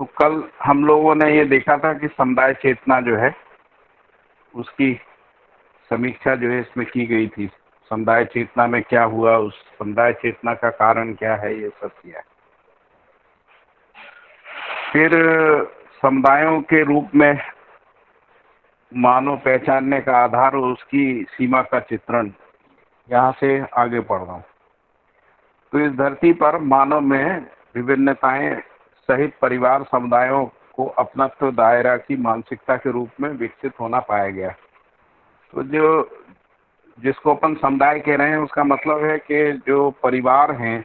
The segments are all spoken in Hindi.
तो कल हम लोगों ने ये देखा था कि समुदाय चेतना जो है उसकी समीक्षा जो है इसमें की गई थी। समुदाय चेतना में क्या हुआ, उस समुदाय चेतना का कारण क्या है, ये सब किया। फिर समुदायों के रूप में मानव पहचानने का आधार और उसकी सीमा का चित्रण, यहाँ से आगे बढ़ रहा हूँ। तो इस धरती पर मानव में विभिन्नताएं सहित परिवार समुदायों को अपनत्व दायरा की मानसिकता के रूप में विकसित होना पाया गया। तो जो जिसको अपन समुदाय कह रहे हैं उसका मतलब है कि जो परिवार हैं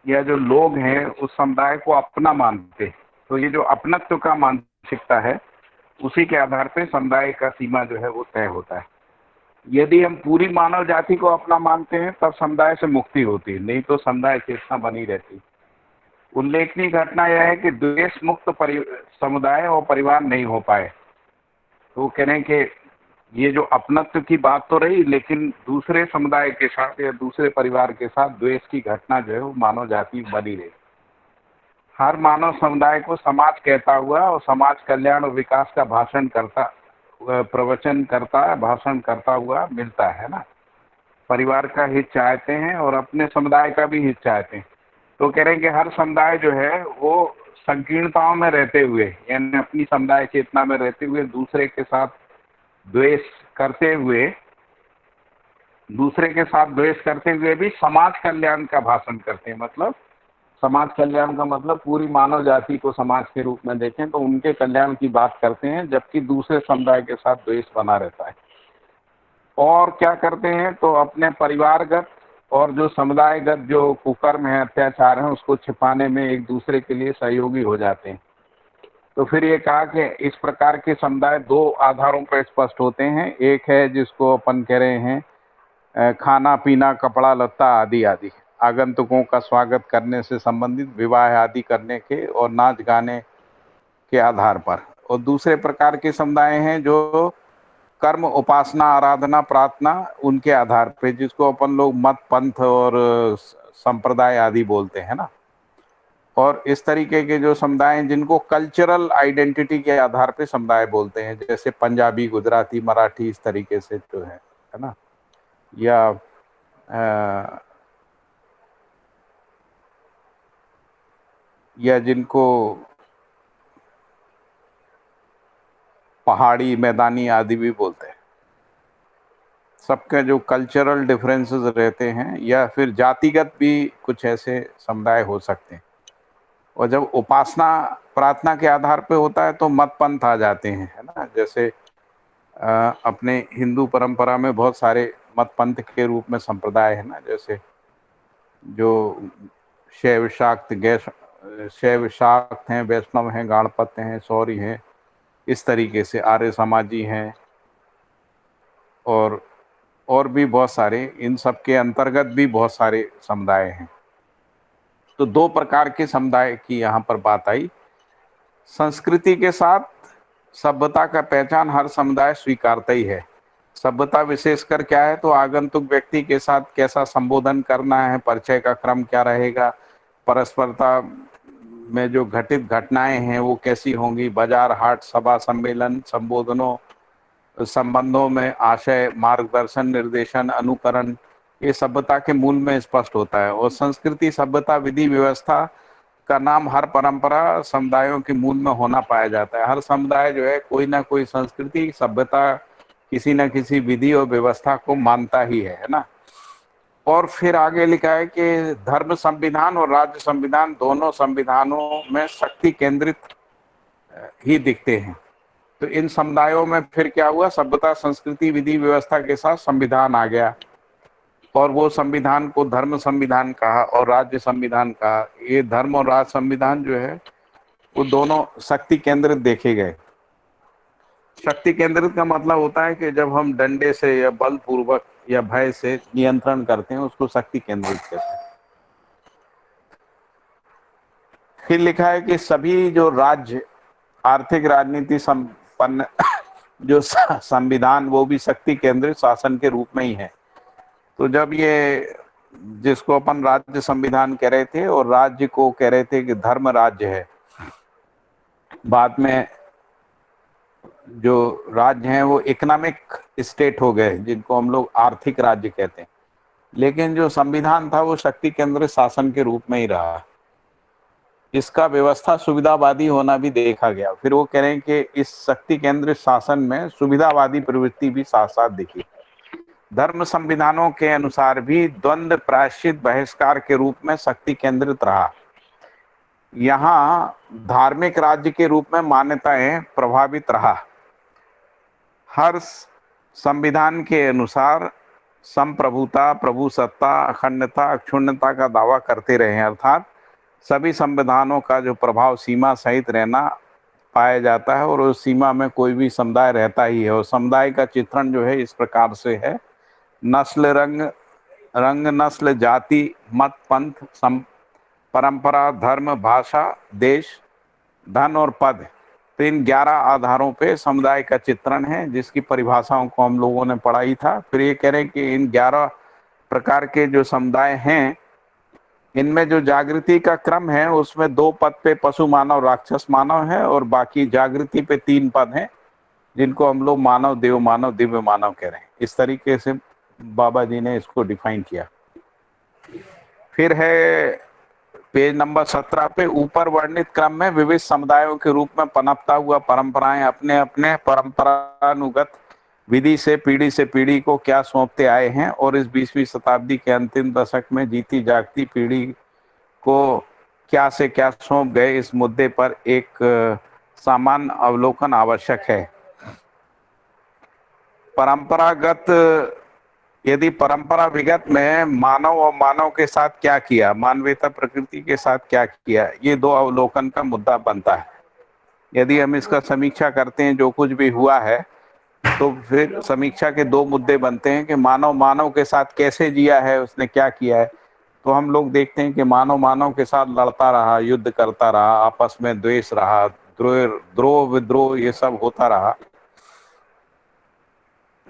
या जो लोग हैं उस समुदाय को अपना मानते हैं। तो ये जो अपनत्व का मानसिकता है उसी के आधार पे समुदाय का सीमा जो है वो तय होता है। यदि हम पूरी मानव जाति को अपना मानते हैं तब समुदाय से मुक्ति होती है, नहीं तो समुदाय चेतना बनी रहती। उल्लेखनीय घटना यह है कि द्वेष मुक्त समुदाय और परिवार नहीं हो पाए। तो वो कह रहे हैं कि ये जो अपनत्व की बात तो रही, लेकिन दूसरे समुदाय के साथ या दूसरे परिवार के साथ द्वेष की घटना जो है वो मानव जाति बनी रही। हर मानव समुदाय को समाज कहता हुआ और समाज कल्याण और विकास का प्रवचन करता, भाषण करता हुआ मिलता है ना। परिवार का हित चाहते हैं और अपने समुदाय का भी हित चाहते हैं। तो कह रहे हैं कि हर समुदाय जो है वो संकीर्णताओं में रहते हुए, यानी अपनी समुदाय चेतना में रहते हुए दूसरे के साथ द्वेष करते हुए भी समाज कल्याण का भाषण करते हैं। मतलब समाज कल्याण का मतलब पूरी मानव जाति को समाज के रूप में देखें तो उनके कल्याण की बात करते हैं, जबकि दूसरे समुदाय के साथ द्वेष बना रहता है। और क्या करते हैं तो अपने परिवारगत और जो समुदायगत जो कुकर्म है, अत्याचार है, उसको छिपाने में एक दूसरे के लिए सहयोगी हो जाते हैं। तो फिर ये कहा कि इस प्रकार के समुदाय दो आधारों पर स्पष्ट होते हैं। एक है जिसको अपन कह रहे हैं खाना पीना कपड़ा लत्ता आदि आदि, आगंतुकों का स्वागत करने से संबंधित, विवाह आदि करने के और नाच गाने के आधार पर। और दूसरे प्रकार के समुदाय हैं जो कर्म उपासना आराधना प्रार्थना उनके आधार पे, जिसको अपन लोग मत पंथ और संप्रदाय आदि बोलते हैं ना। और इस तरीके के जो समुदाय हैं जिनको कल्चरल आइडेंटिटी के आधार पे समुदाय बोलते हैं, जैसे पंजाबी गुजराती मराठी, इस तरीके से जो है ना। या जिनको पहाड़ी मैदानी आदि भी बोलते हैं। सबके जो कल्चरल डिफरेंसेस रहते हैं, या फिर जातिगत भी कुछ ऐसे समुदाय हो सकते हैं। और जब उपासना प्रार्थना के आधार पे होता है तो मत पंथ आ जाते हैं, है ना। जैसे अपने हिंदू परंपरा में बहुत सारे मत पंथ के रूप में संप्रदाय है ना, जैसे जो शैव शाक्त हैं, वैष्णव हैं, गणपत हैं, सौरी हैं, इस तरीके से आर्य समाजी हैं, और भी बहुत सारे, इन सब के अंतर्गत भी बहुत सारे समुदाय हैं। तो दो प्रकार के समुदाय की यहाँ पर बात आई। संस्कृति के साथ सभ्यता का पहचान हर समुदाय स्वीकारता ही है। सभ्यता विशेषकर क्या है तो आगंतुक व्यक्ति के साथ कैसा संबोधन करना है, परिचय का क्रम क्या रहेगा, परस्परता में जो घटित घटनाएं हैं वो कैसी होंगी, बाजार हाट सभा सम्मेलन संबोधनों संबंधों में आशय मार्गदर्शन निर्देशन अनुकरण, ये सभ्यता के मूल में स्पष्ट होता है। और संस्कृति सभ्यता विधि व्यवस्था का नाम हर परंपरा समुदायों के मूल में होना पाया जाता है। हर समुदाय जो है कोई ना कोई संस्कृति सभ्यता किसी न किसी विधि और व्यवस्था को मानता ही है ना। और फिर आगे लिखा है कि धर्म संविधान और राज्य संविधान दोनों संविधानों में शक्ति केंद्रित ही दिखते हैं। तो इन समुदायों में फिर क्या हुआ, सभ्यता संस्कृति विधि व्यवस्था के साथ संविधान आ गया, और वो संविधान को धर्म संविधान कहा और राज्य संविधान कहा। ये धर्म और राज्य संविधान जो है वो दोनों शक्ति केंद्रित देखे गए। शक्ति केंद्रित का मतलब होता है कि जब हम डंडे से या बलपूर्वक या भय से नियंत्रण करते हैं उसको शक्ति केंद्रित कहते हैं। फिर लिखा है कि सभी जो राज्य आर्थिक राजनीति संपन्न जो संविधान वो भी शक्ति केंद्रित शासन के रूप में ही है। तो जब ये जिसको अपन राज्य संविधान कह रहे थे और राज्य को कह रहे थे कि धर्म राज्य है, बाद में जो राज्य हैं वो इकोनॉमिक स्टेट हो गए, जिनको हम लोग आर्थिक राज्य कहते हैं। लेकिन जो संविधान था वो शक्ति केंद्रित शासन के रूप में ही रहा। इसका व्यवस्था सुविधावादी होना भी देखा गया। फिर वो कह रहे हैं कि इस शक्ति केंद्रित शासन में सुविधावादी प्रवृत्ति भी साथ साथ दिखी। धर्म संविधानों के अनुसार भी द्वंद्व प्रायश्चित बहिष्कार के रूप में शक्ति केंद्रित रहा। यहाँ धार्मिक राज्य के रूप में मान्यताएं प्रभावित रहा। हर संविधान के अनुसार संप्रभुता, प्रभुसत्ता, अखंडता, अक्षुण्णता का दावा करते रहे, अर्थात सभी संविधानों का जो प्रभाव सीमा सहित रहना पाया जाता है और उस सीमा में कोई भी समुदाय रहता ही है। और समुदाय का चित्रण जो है इस प्रकार से है: नस्ल, रंग, नस्ल, जाति, मत, पंथ, परंपरा, धर्म, भाषा, देश, धन और पद। तो इन 11 आधारों पे समुदाय का चित्रण है, जिसकी परिभाषाओं को हम लोगों ने पढ़ाई था। फिर ये कह रहे हैं कि इन 11 प्रकार के जो समुदाय हैं, इनमें जो जागृति का क्रम है उसमें 2 पद पे पशु मानव, राक्षस मानव है, और बाकी जागृति पे 3 पद हैं, जिनको हम लोग मानव, देव मानव, दिव्य मानव कह रहे हैं। इस तरीके से बाबा जी ने इसको डिफाइन किया। फिर है पेज नंबर 17 पे, ऊपर वर्णित क्रम में विविध समुदायों के रूप में पनपता हुआ परंपराएं अपने अपने परंपरानुगत विधि से पीढ़ी से पीढ़ी को क्या सौंपते आए हैं, और इस 20वीं शताब्दी के अंतिम दशक में जीती जागती पीढ़ी को क्या से क्या सौंप गए, इस मुद्दे पर एक सामान्य अवलोकन आवश्यक है। परंपरागत, यदि परंपरा विगत में मानव और मानव के साथ क्या किया, मानवीयता प्रकृति के साथ क्या किया, ये 2 अवलोकन का मुद्दा बनता है। यदि हम इसका समीक्षा करते हैं जो कुछ भी हुआ है, तो फिर समीक्षा के 2 मुद्दे बनते हैं कि मानव मानव के साथ कैसे जिया है, उसने क्या किया है। तो हम लोग देखते हैं कि मानव मानव के साथ लड़ता रहा, युद्ध करता रहा, आपस में द्वेष रहा, द्रोह विद्रोह ये सब होता रहा,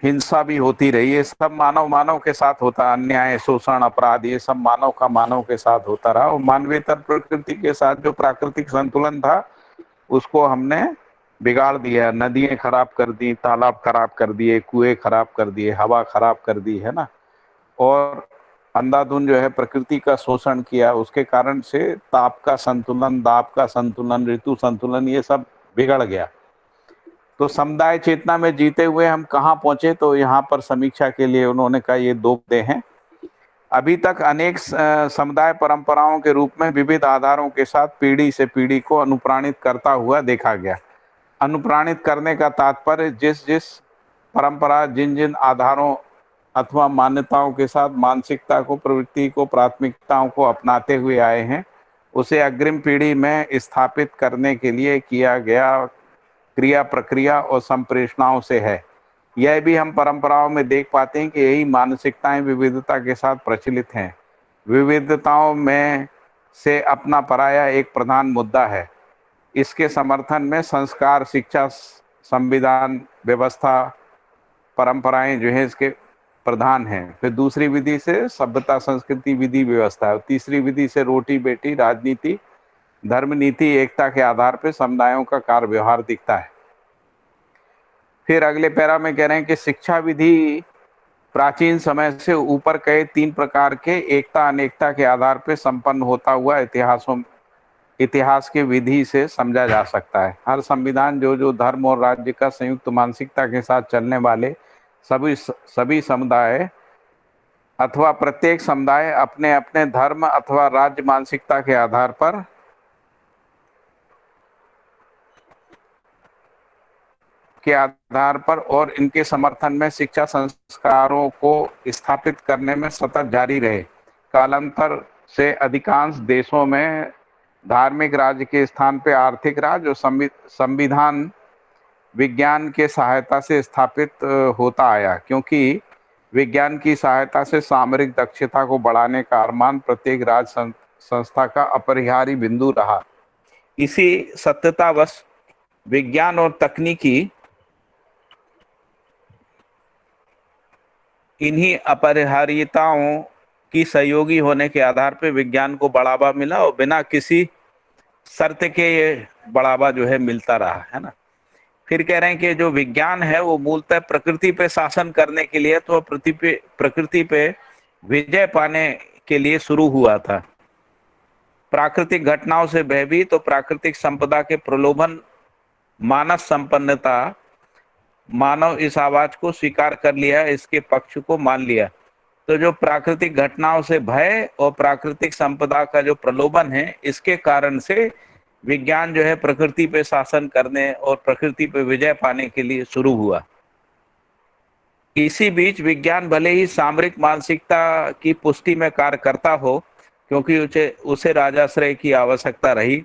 हिंसा भी होती रही। ये सब मानव मानव के साथ होता, अन्याय, शोषण, अपराध, ये सब मानव का मानव के साथ होता रहा। और मानवीयतर प्रकृति के साथ जो प्राकृतिक संतुलन था उसको हमने बिगाड़ दिया। नदियां खराब कर दी, तालाब खराब कर दिए, कुएं खराब कर दिए, हवा खराब कर दी, है ना। और अंधाधुंध जो है प्रकृति का शोषण किया, उसके कारण से ताप का संतुलन, दाब का संतुलन, ऋतु संतुलन, ये सब बिगड़ गया। तो समुदाय चेतना में जीते हुए हम कहाँ पहुंचे, तो यहाँ पर समीक्षा के लिए उन्होंने कहा ये 2 मुद्दे हैं। अभी तक अनेक समुदाय परंपराओं के रूप में विविध आधारों के साथ पीढ़ी से पीढ़ी को अनुप्राणित करता हुआ देखा गया। अनुप्राणित करने का तात्पर्य जिस जिस परंपरा जिन जिन आधारों अथवा मान्यताओं के साथ मानसिकता को, प्रवृत्ति को, प्राथमिकताओं को अपनाते हुए आए हैं, उसे अग्रिम पीढ़ी में स्थापित करने के लिए किया गया क्रिया, प्रक्रिया और संप्रेषणाओं से है। यह भी हम परंपराओं में देख पाते हैं कि यही मानसिकताएं विविधता के साथ प्रचलित हैं। विविधताओं में से अपना पराया एक प्रधान मुद्दा है। इसके समर्थन में संस्कार, शिक्षा, संविधान, व्यवस्था, परंपराएं जो है इसके प्रधान हैं। फिर दूसरी विधि से सभ्यता, संस्कृति, विधि, व्यवस्था है। तीसरी विधि से रोटी बेटी, राजनीति, धर्म, नीति, एकता के आधार पर समुदायों का कार्य व्यवहार दिखता है। फिर अगले पैरा में कह रहे हैं कि शिक्षा विधि प्राचीन समय से ऊपर कहे 3 प्रकार के एकता अनेकता के आधार पर संपन्न होता हुआ इतिहास के विधि से समझा जा सकता है। हर संविधान जो धर्म और राज्य का संयुक्त मानसिकता के साथ चलने वाले सभी समुदाय अथवा प्रत्येक समुदाय अपने अपने धर्म अथवा राज्य मानसिकता के आधार पर और इनके समर्थन में शिक्षा संस्कारों को स्थापित करने में सतत जारी रहे। कालांतर से अधिकांश देशों में धार्मिक राज्य के स्थान पर आर्थिक राज्य और संविधान विज्ञान के सहायता से स्थापित होता आया, क्योंकि विज्ञान की सहायता से सामरिक दक्षता को बढ़ाने का अरमान प्रत्येक राज्य संस्था का अपरिहार्य बिंदु रहा। इसी सत्यतावश विज्ञान और तकनीकी इन्हीं अपरिहार्यताओं की सहयोगी होने के आधार पर विज्ञान को बढ़ावा मिला और बिना किसी शर्त के ये बढ़ावा जो है मिलता रहा है ना। फिर कह रहे हैं कि जो विज्ञान है वो मूलतः प्रकृति पे शासन करने के लिए तो प्रकृति पे विजय पाने के लिए शुरू हुआ था। प्राकृतिक घटनाओं से भयभीत तो प्राकृतिक संपदा के प्रलोभन, मानस संपन्नता, मानव इस आवाज को स्वीकार कर लिया, इसके पक्ष को मान लिया। तो जो प्राकृतिक घटनाओं से भय और प्राकृतिक संपदा का जो प्रलोभन है, इसके कारण से विज्ञान जो है प्रकृति पे शासन करने और प्रकृति पे विजय पाने के लिए शुरू हुआ। इसी बीच विज्ञान भले ही सामरिक मानसिकता की पुष्टि में कार्य करता हो, क्योंकि उसे राजाश्रय की आवश्यकता रही,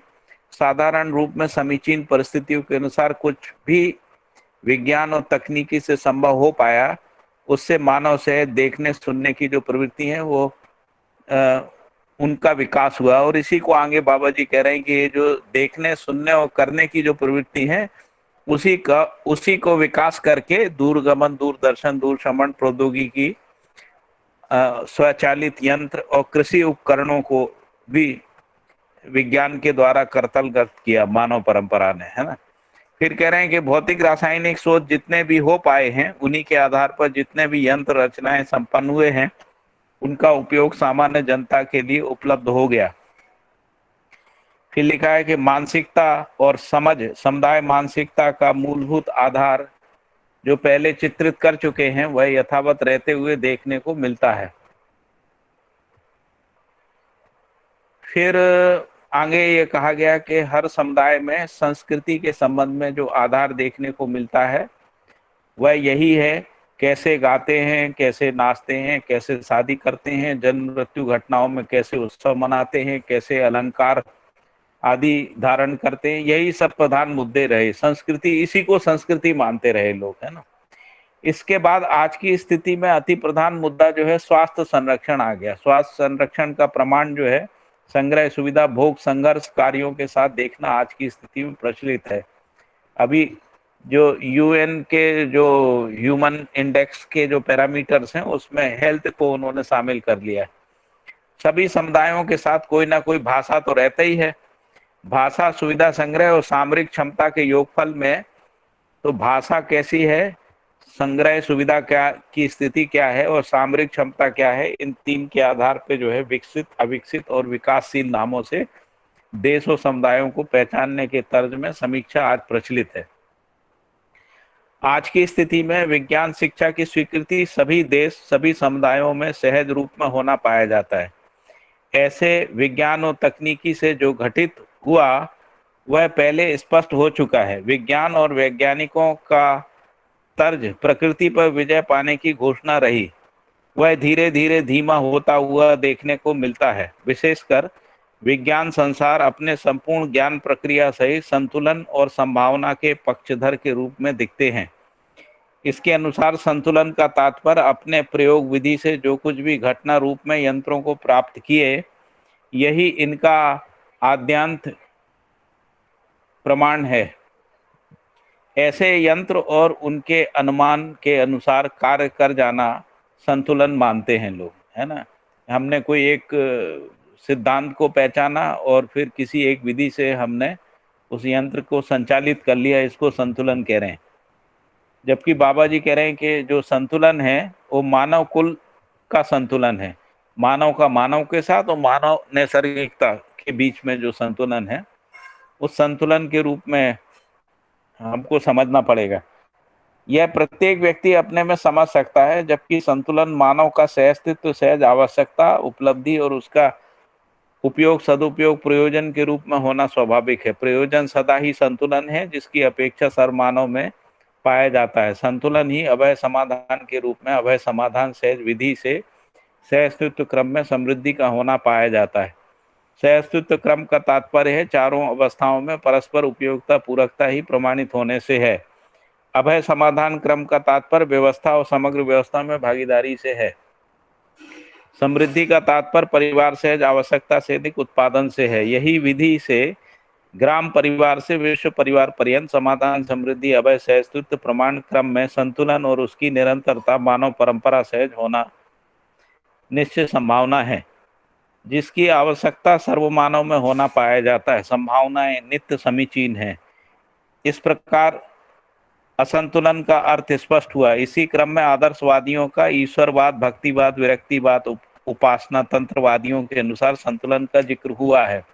साधारण रूप में समीचीन परिस्थितियों के अनुसार कुछ भी विज्ञान और तकनीकी से संभव हो पाया, उससे मानव से देखने सुनने की जो प्रवृत्ति है वो उनका विकास हुआ। और इसी को आगे बाबा जी कह रहे हैं कि ये जो देखने सुनने और करने की जो प्रवृत्ति है, उसी को विकास करके दूरगमन, दूरदर्शन, दूरश्रवण प्रौद्योगिकी, स्वचालित यंत्र और कृषि उपकरणों को भी विज्ञान के द्वारा करतलगत किया मानव परंपरा ने, है ना। फिर कह रहे हैं कि भौतिक रासायनिक शोध जितने भी हो पाए हैं, उन्हीं के आधार पर जितने भी यंत्र रचनाएं संपन्न हुए हैं, उनका उपयोग सामान्य जनता के लिए उपलब्ध हो गया। फिर लिखा है कि मानसिकता और समझ, समुदाय मानसिकता का मूलभूत आधार जो पहले चित्रित कर चुके हैं वह यथावत रहते हुए देखने को मिलता है। फिर आगे ये कहा गया कि हर समुदाय में संस्कृति के संबंध में जो आधार देखने को मिलता है वह यही है, कैसे गाते हैं, कैसे नाचते हैं, कैसे शादी करते हैं, जन्म मृत्यु घटनाओं में कैसे उत्सव मनाते हैं, कैसे अलंकार आदि धारण करते हैं, यही सब प्रधान मुद्दे रहे। संस्कृति, इसी को संस्कृति मानते रहे लोग, है ना। इसके बाद आज की स्थिति में अति प्रधान मुद्दा जो है स्वास्थ्य संरक्षण आ गया। स्वास्थ्य संरक्षण का प्रमाण जो है संग्रह, सुविधा, भोग, संघर्ष कार्यों के साथ देखना आज की स्थिति में प्रचलित है। अभी जो यूएन के जो ह्यूमन इंडेक्स के जो पैरामीटर्स हैं उसमें हेल्थ को उन्होंने शामिल कर लिया है। सभी समुदायों के साथ कोई ना कोई भाषा तो रहता ही है। भाषा, सुविधा, संग्रह और सामरिक क्षमता के योगफल में तो भाषा कैसी है, संग्रह सुविधा क्या की स्थिति क्या है और सामरिक क्षमता क्या है, इन तीन के आधार पे जो है विकसित, अविकसित और विकासशील नामों से देश और समुदायों को पहचानने के तर्ज में समीक्षा आज प्रचलित है। आज की स्थिति में विज्ञान शिक्षा की स्वीकृति सभी देश, सभी समुदायों में सहज रूप में होना पाया जाता है। ऐसे विज्ञान और तकनीकी से जो घटित हुआ वह पहले स्पष्ट हो चुका है। विज्ञान और वैज्ञानिकों का तर्ज प्रकृति पर विजय पाने की घोषणा रही, वह धीरे धीरे धीमा होता हुआ देखने को मिलता है। विशेषकर विज्ञान संसार अपने संपूर्ण ज्ञान प्रक्रिया सहित संतुलन और संभावना के पक्षधर के रूप में दिखते हैं। इसके अनुसार संतुलन का तात्पर्य अपने प्रयोग विधि से जो कुछ भी घटना रूप में यंत्रों को प्राप्त किए, यही इनका आद्यांत प्रमाण है। ऐसे यंत्र और उनके अनुमान के अनुसार कार्य कर जाना संतुलन मानते हैं लोग, है ना। हमने कोई एक सिद्धांत को पहचाना और फिर किसी एक विधि से हमने उस यंत्र को संचालित कर लिया, इसको संतुलन कह रहे हैं। जबकि बाबा जी कह रहे हैं कि जो संतुलन है वो मानव कुल का संतुलन है, मानव का मानव के साथ और मानव नैसर्गिकता के बीच में जो संतुलन है, उस संतुलन के रूप में हमको समझना पड़ेगा। यह प्रत्येक व्यक्ति अपने में समझ सकता है, जबकि संतुलन मानव का सहअस्तित्व, सहज आवश्यकता, उपलब्धि और उसका उपयोग, सदुपयोग, प्रयोजन के रूप में होना स्वाभाविक है। प्रयोजन सदा ही संतुलन है जिसकी अपेक्षा सर्वमानव में पाया जाता है। संतुलन ही अभय समाधान के रूप में, अभय समाधान सहज विधि से सहअस्तित्व क्रम में समृद्धि का होना पाया जाता है। सहअस्तित्व क्रम का तात्पर्य है चारों अवस्थाओं में परस्पर उपयोगिता, पूरकता ही प्रमाणित होने से है। अभय समाधान क्रम का तात्पर्य व्यवस्था और समग्र व्यवस्था में भागीदारी से है। समृद्धि का तात्पर्य परिवार सहज आवश्यकता से अधिक उत्पादन से है। यही विधि से ग्राम परिवार से विश्व परिवार पर्यंत समाधान, समृद्धि, अभय, सहअस्तित्व प्रमाण क्रम में संतुलन और उसकी निरंतरता मानव परंपरा सहज होना निश्चित संभावना है। जिसकी आवश्यकता सर्वमानव में होना पाया जाता है, संभावनाएं नित्य समीचीन है। इस प्रकार असंतुलन का अर्थ स्पष्ट हुआ। इसी क्रम में आदर्शवादियों का ईश्वरवाद, भक्तिवाद, विरक्तिवाद, उपासना तंत्रवादियों के अनुसार संतुलन का जिक्र हुआ है।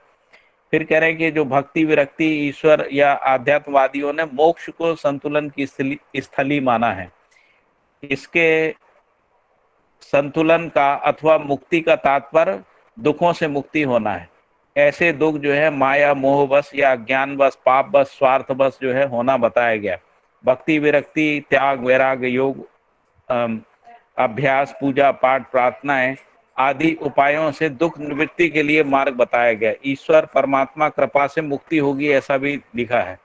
फिर कह रहे हैं कि जो भक्ति, विरक्ति, ईश्वर या आध्यात्मवादियों ने मोक्ष को संतुलन की स्थली माना है। इसके संतुलन का अथवा मुक्ति का तात्पर्य दुखों से मुक्ति होना है। ऐसे दुख जो है माया, मोह बस या अज्ञान बस, पाप बस, स्वार्थ बस जो है होना बताया गया। भक्ति, विरक्ति, त्याग, वैराग्य, योग, अभ्यास, पूजा पाठ, प्रार्थनाएं आदि उपायों से दुख निवृत्ति के लिए मार्ग बताया गया। ईश्वर परमात्मा कृपा से मुक्ति होगी, ऐसा भी लिखा है।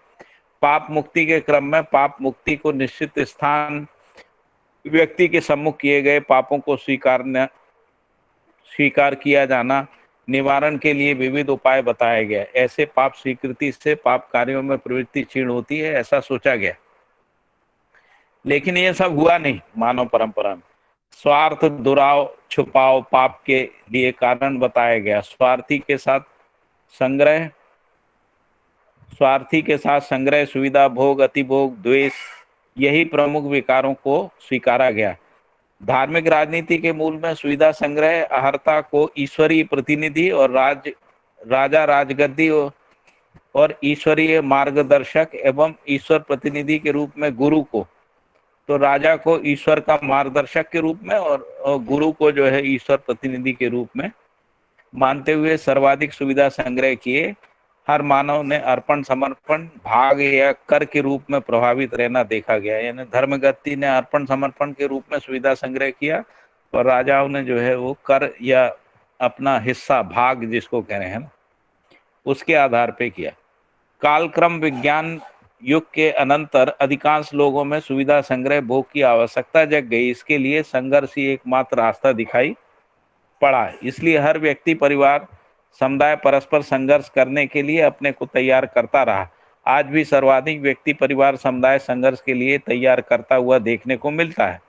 पाप मुक्ति के क्रम में पाप मुक्ति को निश्चित स्थान व्यक्ति के सम्मुख किए गए पापों को स्वीकार किया जाना, निवारण के लिए विविध उपाय बताया गया। ऐसे पाप स्वीकृति से पाप कार्यों में प्रवृत्ति क्षीण होती है, ऐसा सोचा गया। लेकिन ये सब हुआ नहीं मानव परंपरा में। स्वार्थ, दुराव, छुपाव पाप के लिए कारण बताया गया। स्वार्थी के साथ संग्रह, सुविधा, भोग, अतिभोग, द्वेष, यही प्रमुख विकारों को स्वीकारा गया। धार्मिक राजनीति के मूल में सुविधा संग्रह, अहर्ता को ईश्वरीय प्रतिनिधि और राजा राजगद्दी और ईश्वरीय मार्गदर्शक एवं ईश्वर प्रतिनिधि के रूप में गुरु को, तो राजा को ईश्वर का मार्गदर्शक के रूप में और गुरु को जो है ईश्वर प्रतिनिधि के रूप में मानते हुए सर्वाधिक सुविधा संग्रह किए। हर मानव ने अर्पण, समर्पण, भाग या कर के रूप में प्रभावित रहना देखा गया। यानी धर्मगति ने अर्पण समर्पण के रूप में सुविधा संग्रह किया और राजाओं ने जो है वो कर या अपना हिस्सा, भाग जिसको कह रहे हैं ना, उसके आधार पे किया। कालक्रम विज्ञान युग के अनंतर अधिकांश लोगों में सुविधा संग्रह, भोग की आवश्यकता जग गई। इसके लिए संघर्ष ही एकमात्र रास्ता दिखाई पड़ा। इसलिए हर व्यक्ति, परिवार, समुदाय परस्पर संघर्ष करने के लिए अपने को तैयार करता रहा। आज भी सर्वाधिक व्यक्ति, परिवार, समुदाय संघर्ष के लिए तैयार करता हुआ देखने को मिलता है।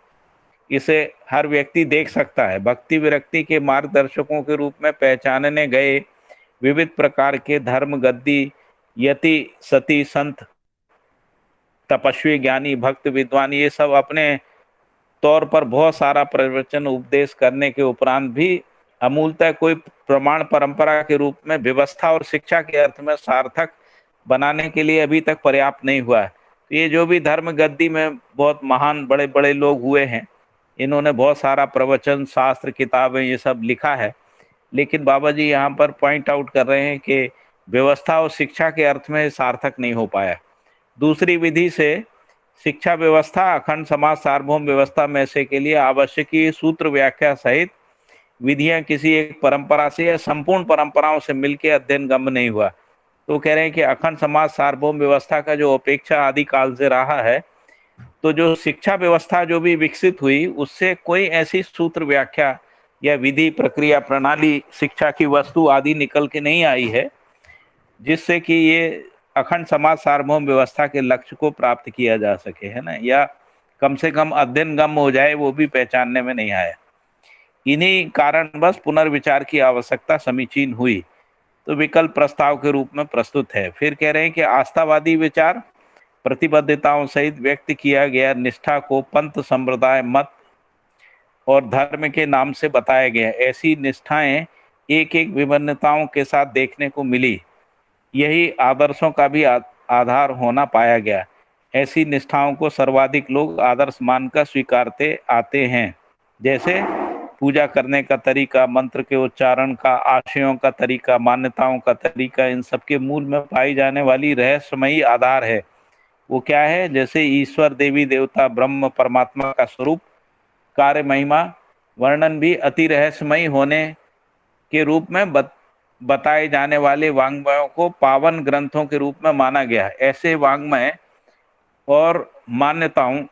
इसे हर व्यक्ति देख सकता है। भक्ति, विरक्ति के मार्गदर्शकों के रूप में पहचानने गए विविध प्रकार के धर्म, गद्दी, यति, सती, संत, तपस्वी, ज्ञानी, भक्त, विद्वान, ये सब अपने तौर पर बहुत सारा प्रवचन, उपदेश करने के उपरांत भी अमूलतः कोई प्रमाण परंपरा के रूप में व्यवस्था और शिक्षा के अर्थ में सार्थक बनाने के लिए अभी तक पर्याप्त नहीं हुआ है। ये जो भी धर्म गद्दी में बहुत महान बड़े बड़े लोग हुए हैं, इन्होंने बहुत सारा प्रवचन, शास्त्र, किताबें, ये सब लिखा है। लेकिन बाबा जी यहाँ पर पॉइंट आउट कर रहे हैं कि व्यवस्था और शिक्षा के अर्थ में सार्थक नहीं हो पाया। दूसरी विधि से शिक्षा व्यवस्था, अखंड समाज, सार्वभौम व्यवस्था में से के लिए आवश्यक सूत्र, व्याख्या सहित विधियां किसी एक परंपरा से या संपूर्ण परंपराओं से मिलकर अध्ययन गम्य नहीं हुआ। तो कह रहे हैं कि अखंड समाज, सार्वभौम व्यवस्था का जो अपेक्षा आदि काल से रहा है, तो जो शिक्षा व्यवस्था जो भी विकसित हुई, उससे कोई ऐसी सूत्र, व्याख्या या विधि, प्रक्रिया, प्रणाली, शिक्षा की वस्तु आदि निकल के नहीं आई है जिससे कि ये अखंड समाज, सार्वभौम व्यवस्था के लक्ष्य को प्राप्त किया जा सके, है ना, या कम से कम अध्ययन गम्य हो जाए, वो भी पहचानने में नहीं आया। इन्हीं कारण बस पुनर्विचार की आवश्यकता समीचीन हुई, तो विकल्प प्रस्ताव के रूप में प्रस्तुत है। फिर कह रहे हैं कि आस्थावादी विचार, प्रतिबद्धताओं सहित व्यक्त किया गया निष्ठा को पंथ, संप्रदाय, मत और धर्म के नाम से बताया गया। ऐसी निष्ठाएं एक एक विभिन्नताओं के साथ देखने को मिली। यही आदर्शों का भी आधार होना पाया गया। ऐसी निष्ठाओं को सर्वाधिक लोग आदर्श मानकर स्वीकारते आते हैं, जैसे पूजा करने का तरीका, मंत्र के उच्चारण का, आशयों का तरीका, मान्यताओं का तरीका। इन सबके मूल में पाई जाने वाली रहस्यमयी आधार है। वो क्या है? जैसे ईश्वर, देवी देवता, ब्रह्म, परमात्मा का स्वरूप, कार्य, महिमा, वर्णन भी अति रहस्यमयी होने के रूप में बताए जाने वाले वाङ्मयों को पावन ग्रंथों के रूप में माना गया है। ऐसे वाङ्मय और मान्यताओं,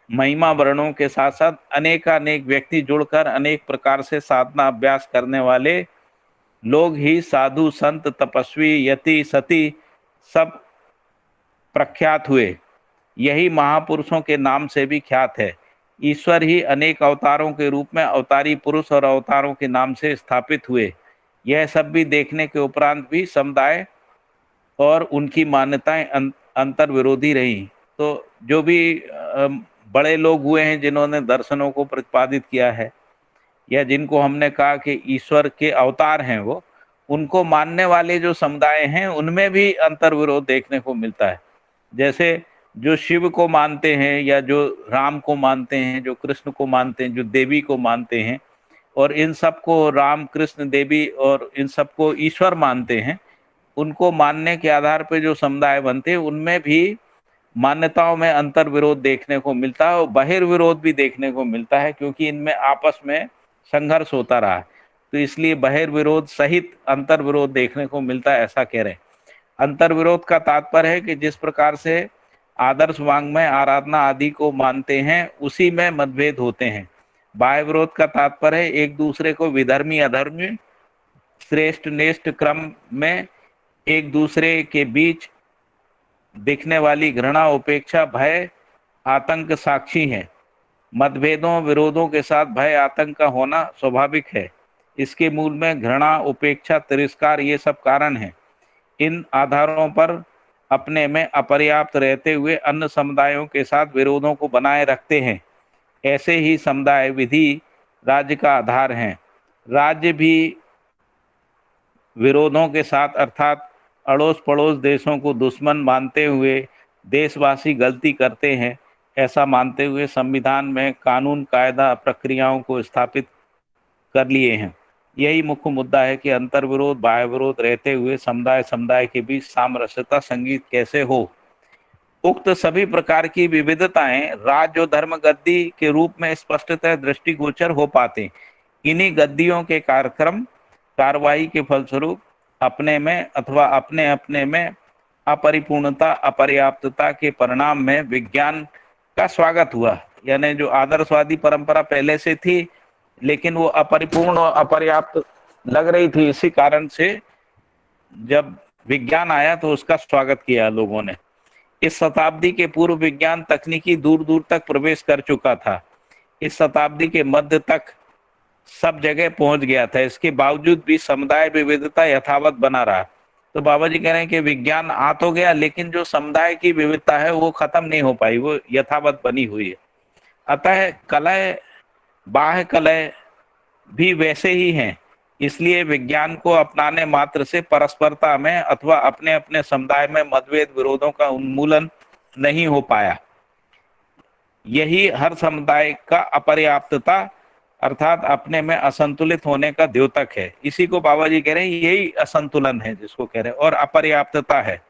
महिमा, वर्णों के साथ साथ अनेकानेक व्यक्ति जुड़कर अनेक प्रकार से साधना अभ्यास करने वाले लोग ही साधु, संत, तपस्वी, यति, सती सब प्रख्यात हुए। यही महापुरुषों के नाम से भी ख्यात है। ईश्वर ही अनेक अवतारों के रूप में अवतारी पुरुष और अवतारों के नाम से स्थापित हुए। यह सब भी देखने के उपरांत भी समुदाय और उनकी मान्यताएं अंतर विरोधी रही। तो जो भी बड़े लोग हुए हैं जिन्होंने दर्शनों को प्रतिपादित किया है, या जिनको हमने कहा कि ईश्वर के अवतार हैं, वो उनको मानने वाले जो समुदाय हैं उनमें भी अंतर विरोध देखने को मिलता है। जैसे जो शिव को मानते हैं, या जो राम को मानते हैं, जो कृष्ण को मानते हैं, जो देवी को मानते हैं, और इन सबको राम कृष्ण देवी और इन सबको ईश्वर मानते हैं, उनको मानने के आधार पर जो समुदाय बनते हैं उनमें भी मान्यताओं में अंतर विरोध देखने को मिलता है और बहिर्विरोध भी देखने को मिलता है, क्योंकि इनमें आपस में संघर्ष होता रहा है। तो इसलिए बहिर्विरोध सहित अंतर विरोध देखने को मिलता है, ऐसा कह रहे हैं। अंतर विरोध का तात्पर्य है कि जिस प्रकार से आदर्श वाङ्मय आराधना आदि को मानते हैं उसी में मतभेद होते हैं। बाह्य विरोध का तात्पर्य है एक दूसरे को विधर्मी अधर्मी श्रेष्ठ नेष्ठ क्रम में एक दूसरे के बीच दिखने वाली घृणा उपेक्षा भय आतंक साक्षी है। मतभेदों विरोधों के साथ भय आतंक का होना स्वाभाविक है। इसके मूल में घृणा उपेक्षा तिरस्कार ये सब कारण हैं। इन आधारों पर अपने में अपर्याप्त रहते हुए अन्य समुदायों के साथ विरोधों को बनाए रखते हैं। ऐसे ही समुदाय विधि राज्य का आधार हैं। राज्य भी विरोधों के साथ अर्थात अड़ोस पड़ोस देशों को दुश्मन मानते हुए देशवासी गलती करते हैं, ऐसा मानते हुए संविधान में कानून कायदा प्रक्रियाओं को स्थापित कर लिए हैं। यही मुख्य मुद्दा है कि अंतर विरोध बाह्य विरोध रहते हुए समुदाय समुदाय के बीच सामरस्यता संगीत कैसे हो। उक्त सभी प्रकार की विविधताएं राज्य और धर्म गद्दी के रूप में स्पष्टतः दृष्टिगोचर हो पाते। इन्हीं गद्दियों के कार्यक्रम कार्रवाई के फलस्वरूप अपने में अथवा अपने अपने में अपरिपूर्णता अपर्याप्तता के परिणाम में विज्ञान का स्वागत हुआ। यानी जो आदर्शवादी परंपरा पहले से थी लेकिन वो अपरिपूर्ण और अपर्याप्त लग रही थी, इसी कारण से जब विज्ञान आया तो उसका स्वागत किया लोगों ने। इस शताब्दी के पूर्व विज्ञान तकनीकी दूर दूर तक प्रवेश कर चुका था। इस शताब्दी के मध्य तक सब जगह पहुंच गया था। इसके बावजूद भी समुदाय विविधता यथावत बना रहा। तो बाबा जी कह रहे हैं कि विज्ञान आ तो गया लेकिन जो समुदाय की विविधता है वो खत्म नहीं हो पाई, वो यथावत बनी हुई है। अतः कलह बाह्य कलह भी वैसे ही हैं। इसलिए विज्ञान को अपनाने मात्र से परस्परता में अथवा अपने अपने समुदाय में मतभेद विरोधों का उन्मूलन नहीं हो पाया। यही हर समुदाय का अपर्याप्तता अर्थात अपने में असंतुलित होने का द्योतक है। इसी को बाबा जी कह रहे हैं, यही असंतुलन है जिसको कह रहे हैं, और अपर्याप्तता है।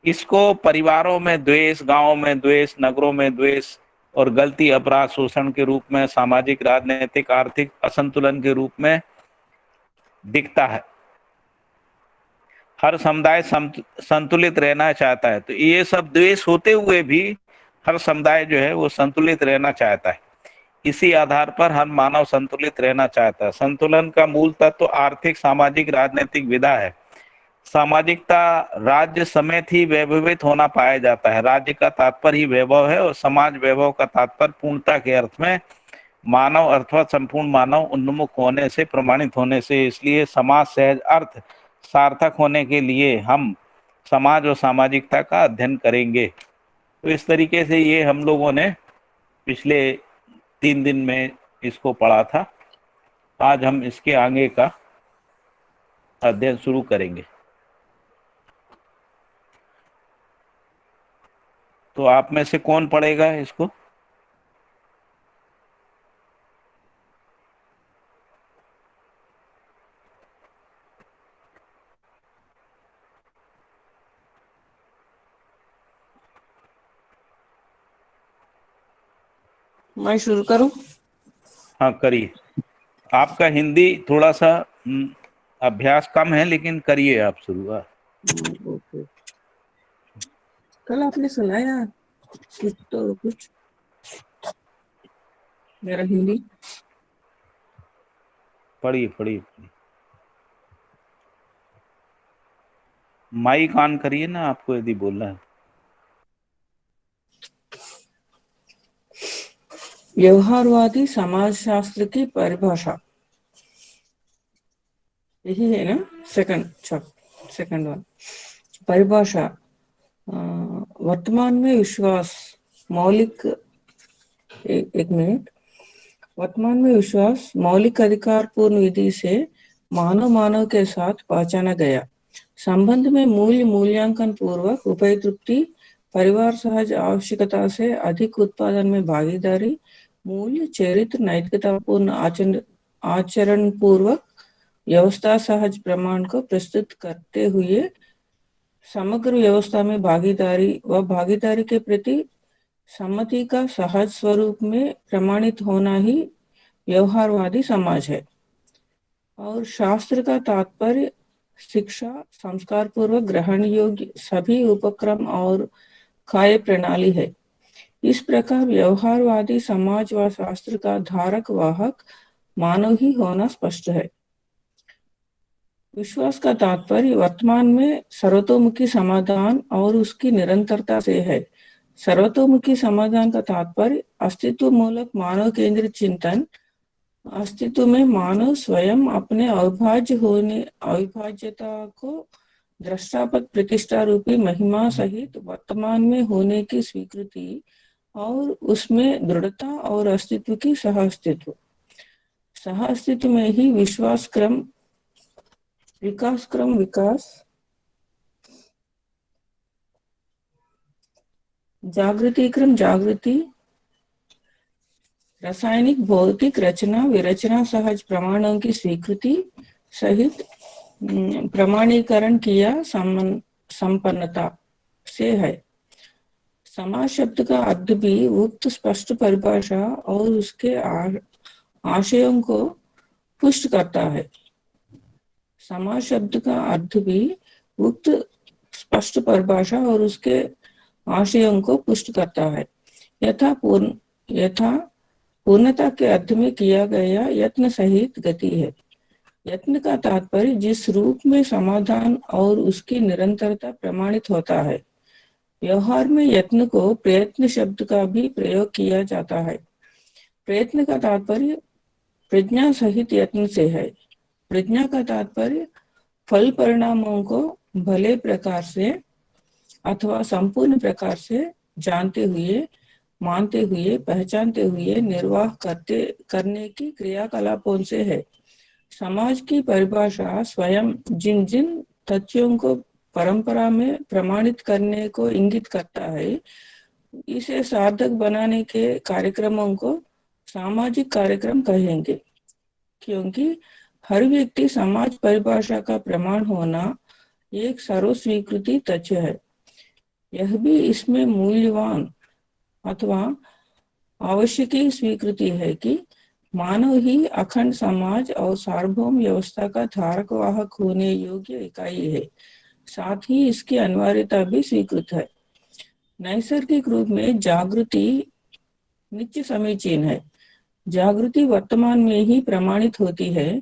इसको परिवारों में द्वेष, गांवों में द्वेष, नगरों में द्वेष और गलती अपराध शोषण के रूप में, सामाजिक राजनीतिक आर्थिक असंतुलन के रूप में दिखता है। हर समुदाय संतुलित रहना चाहता है। तो ये सब द्वेष होते हुए भी हर समुदाय जो है वो संतुलित रहना चाहता है। इसी आधार पर हर मानव संतुलित रहना चाहता है। संतुलन का मूल तत्व आर्थिक सामाजिक राजनीतिक विधा है। सामाजिकता राज्य समेत ही वैभवित होना पाया जाता है। राज्य का तात्पर्य ही वैभव है और समाज वैभव का तात्पर्य पूर्णता के अर्थ में मानव अथवा संपूर्ण मानव उन्मुख होने से, प्रमाणित होने से। इसलिए समाज सहज अर्थ सार्थक होने के लिए हम समाज और सामाजिकता का अध्ययन करेंगे। तो इस तरीके से ये हम लोगों ने पिछले 3 दिन में इसको पढ़ा था। आज हम इसके आगे का अध्ययन शुरू करेंगे। तो आप में से कौन पढ़ेगा इसको? मैं शुरू करूं? हाँ करिए। आपका हिंदी थोड़ा सा अभ्यास कम है, लेकिन करिए आप शुरू। ओके। कल आपने सुनाया कुछ तो कुछ मेरा हिंदी। पढ़िए पढ़िए। माइक ऑन करिए ना आपको यदि बोलना है। व्यवहारवादी समाजशास्त्र की परिभाषा, यही है ना? सेकंड वन परिभाषा। वर्तमान में विश्वास मौलिक, एक मिनट। वर्तमान में विश्वास मौलिक अधिकार पूर्ण विधि से मानव के साथ पहचाना गया संबंध में मूल्यांकन पूर्वक उभय तृप्ति, परिवार सहज आवश्यकता से अधिक उत्पादन में भागीदारी, मूल्य चरित्र नैतिकता पूर्ण आचरण पूर्वक व्यवस्था सहज प्रमाण को प्रस्तुत करते हुए समग्र व्यवस्था में भागीदारी व भागीदारी के प्रति सम्मति का सहज स्वरूप में प्रमाणित होना ही व्यवहारवादी समाज है। और शास्त्र का तात्पर्य शिक्षा, संस्कार पूर्वक ग्रहण योग्य सभी उपक्रम और कार्य प्रणाली है। इस प्रकार व्यवहारवादी समाज व शास्त्र का धारक वाहक मानव ही होना स्पष्ट है। विश्वास का तात्पर्य वर्तमान में सर्वतोमुखी समाधान और उसकी निरंतरता से है। सर्वतोमुखी समाधान का तात्पर्य अस्तित्व मूलक मानव केंद्रित चिंतन, अस्तित्व में मानव स्वयं अपने अविभाज्यता को दृष्टापद प्रतिष्ठा रूपी महिमा सहित वर्तमान में होने की स्वीकृति और उसमें दृढ़ता और अस्तित्व की सह अस्तित्व में ही विश्वास क्रम विकास जागृति रासायनिक भौतिक रचना विरचना सहज प्रमाणों की स्वीकृति सहित प्रमाणीकरण किया संपन्नता से है। समाज शब्द का अर्थ भी उक्त स्पष्ट परिभाषा और उसके आशयों को पुष्ट करता है। समाज शब्द का अर्थ भी उक्त स्पष्ट परिभाषा और उसके आशयों को पुष्ट करता है। यथा पूर्णता के अर्थ में किया गया यत्न सहित गति है। यत्न का तात्पर्य जिस रूप में समाधान और उसकी निरंतरता प्रमाणित होता है। व्यवहार में यत्न को प्रयत्न शब्द का भी प्रयोग किया जाता है। प्रयत्न का तात्पर्य प्रज्ञा सहित यत्न से है। प्रज्ञा का तात्पर्य फल परिणामों को भले प्रकार से अथवा संपूर्ण प्रकार से जानते हुए, मानते हुए, पहचानते हुए निर्वाह करने की क्रियाकलापों से है। समाज की परिभाषा स्वयं जिन जिन तथ्यों को परंपरा में प्रमाणित करने को इंगित करता है, इसे सार्थक बनाने के कार्यक्रमों को सामाजिक कार्यक्रम कहेंगे। क्योंकि हर व्यक्ति समाज परिभाषा का प्रमाण होना एक सर्वस्वीकृति तथ्य है। यह भी इसमें मूल्यवान अथवा आवश्यक स्वीकृति है कि मानव ही अखंड समाज और सार्वभौम व्यवस्था का धारक वाहक होने योग्य इकाई है। साथ ही इसकी अनिवार्यता भी स्वीकृत है। नैसर्गिक रूप में जागृति नित्य समीचीन है। जागृति वर्तमान में ही प्रमाणित होती है।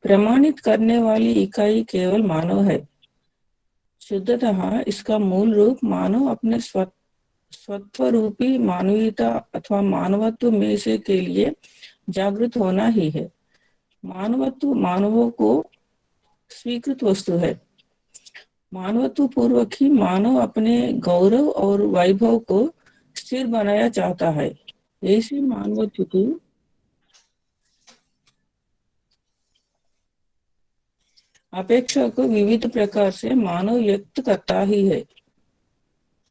प्रमाणित करने वाली इकाई केवल मानव है। शुद्धतः इसका मूल रूप मानव अपने स्वत्व रूपी मानवीयता अथवा मानवत्व में से के लिए जागृत होना ही है। मानवत्व मानवों को स्वीकृत वस्तु है। मानवत्व पूर्वक ही मानव अपने गौरव और वैभव को स्थिर बनाया चाहता है। ऐसे मानवत्व को अपेक्षा को विविध प्रकार से मानव व्यक्त करता ही है।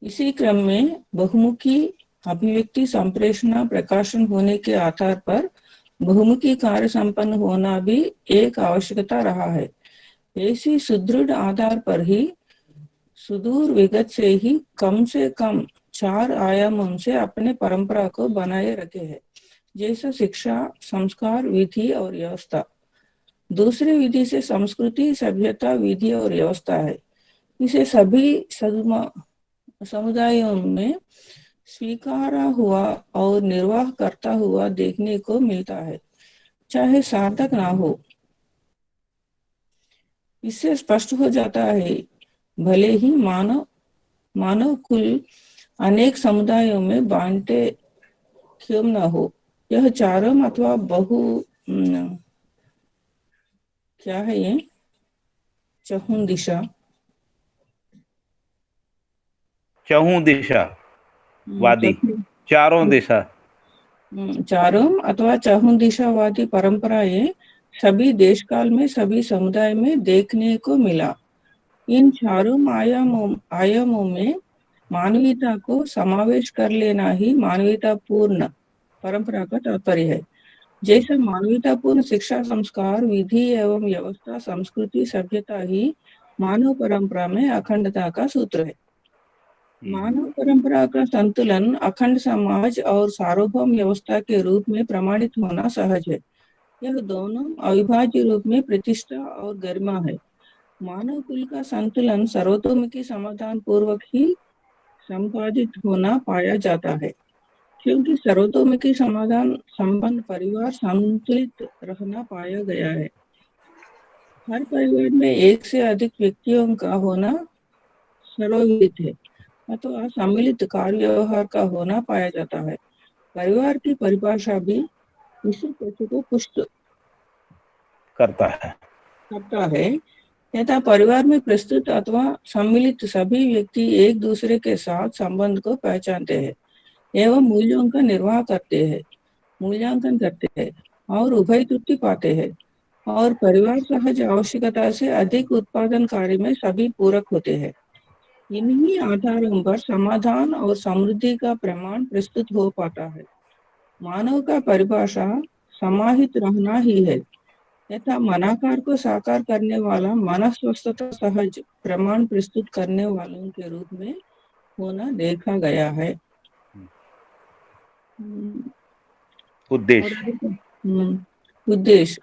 इसी क्रम में बहुमुखी अभिव्यक्ति संप्रेषण प्रकाशन होने के आधार पर बहुमुखी कार्य संपन्न होना भी एक आवश्यकता रहा है। ऐसी सुदृढ़ आधार पर ही सुदूर विगत से ही कम 4 आयामों से अपने परंपरा को बनाए रखे है, जैसे शिक्षा, संस्कार, विधि और व्यवस्था। दूसरी विधि से संस्कृति, सभ्यता, विधि और व्यवस्था है। इसे सभी समुदायों में स्वीकारा हुआ और निर्वाह करता हुआ देखने को मिलता है, चाहे सार्थक ना हो। इससे स्पष्ट हो जाता है भले ही मानव कुल अनेक समुदायों में बांटे क्यों न हो, यह चारम अथवा बहु क्या है ये चहुं दिशा चहुं दिशा वादी, चहुं चारों दिशा। चारों अथवा चहुं दिशावादी परंपराएं सभी देश काल में सभी समुदाय में देखने को मिला। इन चारों आयामों में मानवीयता को समावेश कर लेना ही मानवीयता पूर्ण परंपरा का तात्पर्य है। जैसे मानवीयता पूर्ण शिक्षा, संस्कार, विधि एवं व्यवस्था, संस्कृति, सभ्यता ही मानव परंपरा में अखंडता का सूत्र है। मानव परंपरा का संतुलन अखंड समाज और सार्वभौम व्यवस्था के रूप में प्रमाणित होना सहज है। यह दोनों अविभाज्य रूप में प्रतिष्ठा और गरिमा है। मानव कुल का संतुलन सर्वतोमुखी समाधान पूर्वक ही संपादित होना पाया जाता है, क्योंकि सर्वतोमुखी समाधान संबंध परिवार संतुलित रहना पाया गया है। हर परिवार में एक से अधिक व्यक्तियों का होना सर्वविदित है अथवा सम्मिलित कार्य व्यवहार का होना पाया जाता है। परिवार की परिभाषा भी इसी तथ्य को पुष्ट करता है तथा परिवार में प्रस्तुत अथवा सम्मिलित सभी व्यक्ति एक दूसरे के साथ संबंध को पहचानते हैं एवं मूल्यांकन करते हैं और उभय तृप्ति पाते हैं और परिवार सहज आवश्यकता से अधिक उत्पादन कार्य में सभी पूरक होते हैं। इन्हीं आधारों पर समाधान और समृद्धि का प्रमाण प्रस्तुत हो पाता है। मानव का परिभाषा समाहित रहना ही है तथा मनाकार को साकार करने वाला मनस्वस्थता सहज प्रमाण प्रस्तुत करने वालों के रूप में होना देखा गया है। उद्देश्य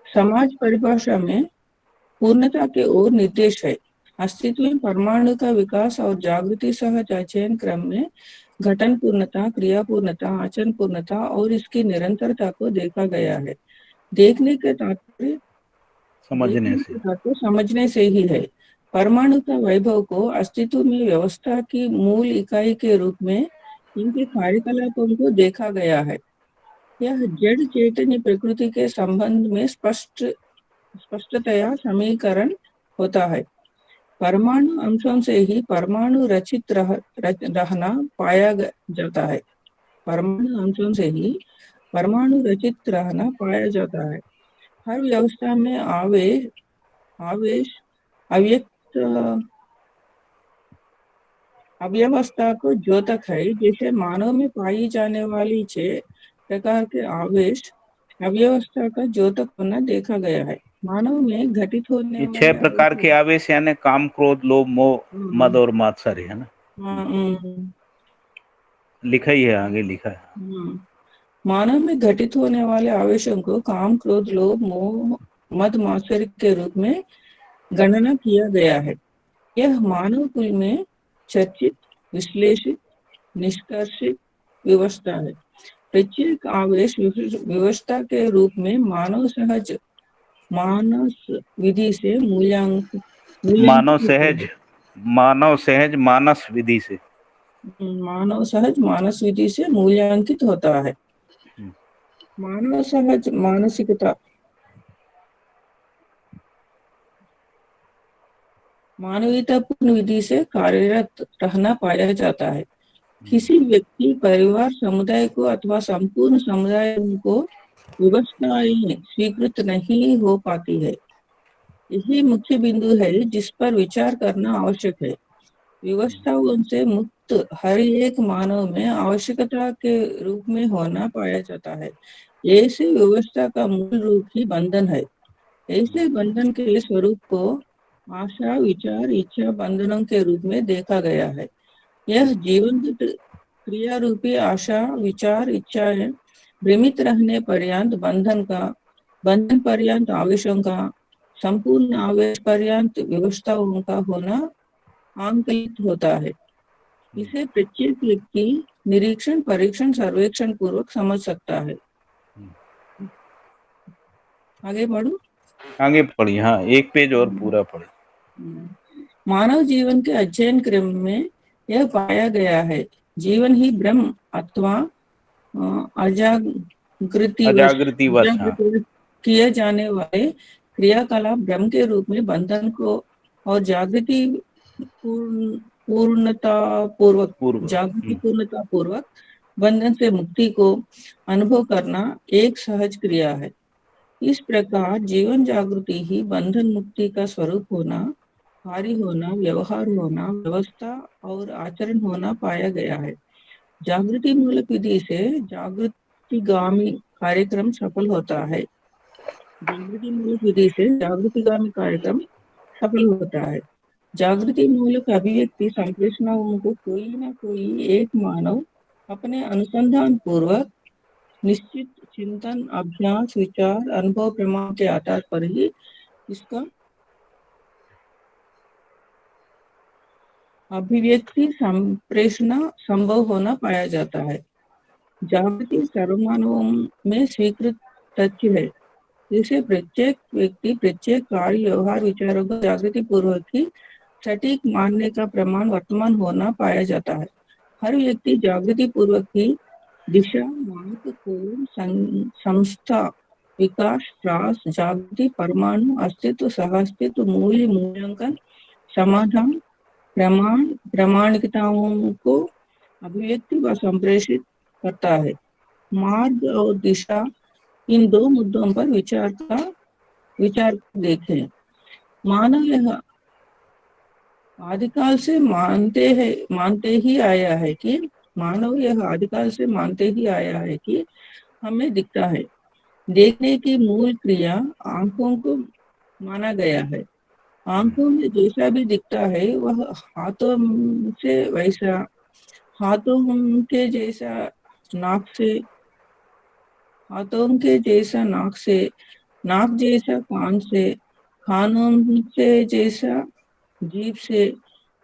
समाज परिभाषा में पूर्णता के ओर निर्देश है। अस्तित्व में परमाणु का विकास और जागृति सहज अध्ययन क्रम में घटन पूर्णता, क्रिया पूर्णता, आचरण पूर्णता और इसकी निरंतरता को देखा गया है। देखने के तात्पर्य समझने से ही है। परमाणु का वैभव को अस्तित्व में व्यवस्था की मूल इकाई के रूप में इनके कार्यकलापों को देखा गया है। यह जड़ चैतन्य प्रकृति के संबंध में स्पष्टतया समीकरण होता है। परमाणु अंशों से ही परमाणु रचित रहना पाया जाता है। परमाणु अंशों से ही परमाणु रचित रहना पाया जाता है। हर व्यवस्था में आवेश अव्यक्त अव्यवस्था को द्योतक है। जैसे मानव में पाई जाने वाली 6 प्रकार के आवेश अव्यवस्था का द्योतक होना देखा गया है। मानव में घटित होने वाले 6 प्रकार के आवेश यानी काम, क्रोध, लोभ, मोह, मद और मात्सर्य, है ना? लिखा ही है, आगे लिखा है। मानव में घटित होने वाले आवेशों को काम, क्रोध, लोभ, मोह, मद, मात्सर्य के रूप में गणना किया गया है। यह मानव कुल में चर्चित, विश्लेषित, निष्कर्षित व्यवस्था है। प्रत्येक आवेश व्यवस्था के रूप में मानव सहज मानस विधि से मानव सहज मानस विधि से मानव सहज मानस विधि से मूल्यांकित होता है। मानव सहज मानसिकता मानवीयतापूर्ण विधि से कार्यरत रहना पाया जाता है। किसी व्यक्ति, परिवार, समुदाय को अथवा संपूर्ण समुदाय को व्यवस्थाएं स्वीकृत नहीं हो पाती है। यही मुख्य बिंदु है जिस पर विचार करना आवश्यक है। व्यवस्थाओं से मुक्त हर एक मानव में आवश्यकता के रूप में होना पाया जाता है। ऐसे व्यवस्था का मूल रूप ही बंधन है। ऐसे बंधन के स्वरूप को आशा, विचार, इच्छा बंधनों के रूप में देखा गया है। यह जीवनगत क्रिया रूपी आशा, विचार, इच्छाएं भ्रमित रहने पर्यंत बंधन पर्यंत आवेशों का, संपूर्ण आवेश पर्यंत व्यवस्थाओं का होना आंकलित होता है। इसे प्रत्येक व्यक्ति निरीक्षण, परीक्षण, सर्वेक्षण पूर्वक समझ सकता है। आगे बढ़ो, आगे पढ़िए। हाँ, एक पेज और पूरा पढ़े। मानव जीवन के अध्ययन क्रम में यह पाया गया है, जीवन ही ब्रह्म अथवा अजागृतिवश, हाँ। जब किए जाने वाले क्रियाकलाप भ्रम के रूप में बंधन को और पूर्व। जागृति पूर्णता पूर्वक बंधन से मुक्ति को अनुभव करना एक सहज क्रिया है। इस प्रकार जीवन जागृति ही बंधन मुक्ति का स्वरूप होना, कार्य होना, व्यवहार होना, व्यवस्था और आचरण होना पाया गया है। जागृति मूलक विधि से जागृतिगामी कार्यक्रम सफल होता है। जागृति मूलक विधि से जागृतिगामी कार्यक्रम सफल होता है। जागृति मूलक अभिव्यक्ति संप्रेषणाओं को कोई न कोई एक मानव अपने अनुसंधान पूर्वक निश्चित चिंतन, अभ्यास, विचार, अनुभव, प्रमाण के आधार पर ही इसका अभिव्यक्ति संप्रेषण संभव होना पाया जाता है। जागृति सर्वमानवों में स्वीकृत तथ्य है। जिसे प्रत्येक व्यक्ति प्रत्येक कार्य, व्यवहार, विचारों को जागृति पूर्वक ही सटीक मानने का प्रमाण वर्तमान होना पाया जाता है। हर व्यक्ति जागृति पूर्वक ही दिशा, मार्ग, कोण, संस्था, विकास, ह्रास, जागृति, परमाणु, अस्तित्व, सहअस्तित्व, मूल्य, मूल्यांकन, समाधान, प्रमाण, प्रामाणिकताओं को अभिव्यक्ति व संप्रेषित करता है। मार्ग और दिशा, इन दो मुद्दों पर विचार देखें। मानव यह आदिकाल से मानते ही आया है कि हमें दिखता है। देखने की मूल क्रिया आंखों को माना गया है। आंखों में जैसा भी दिखता है वह हाथों के जैसा नाक से, नाक जैसा कान से, कानों से जैसा जीभ से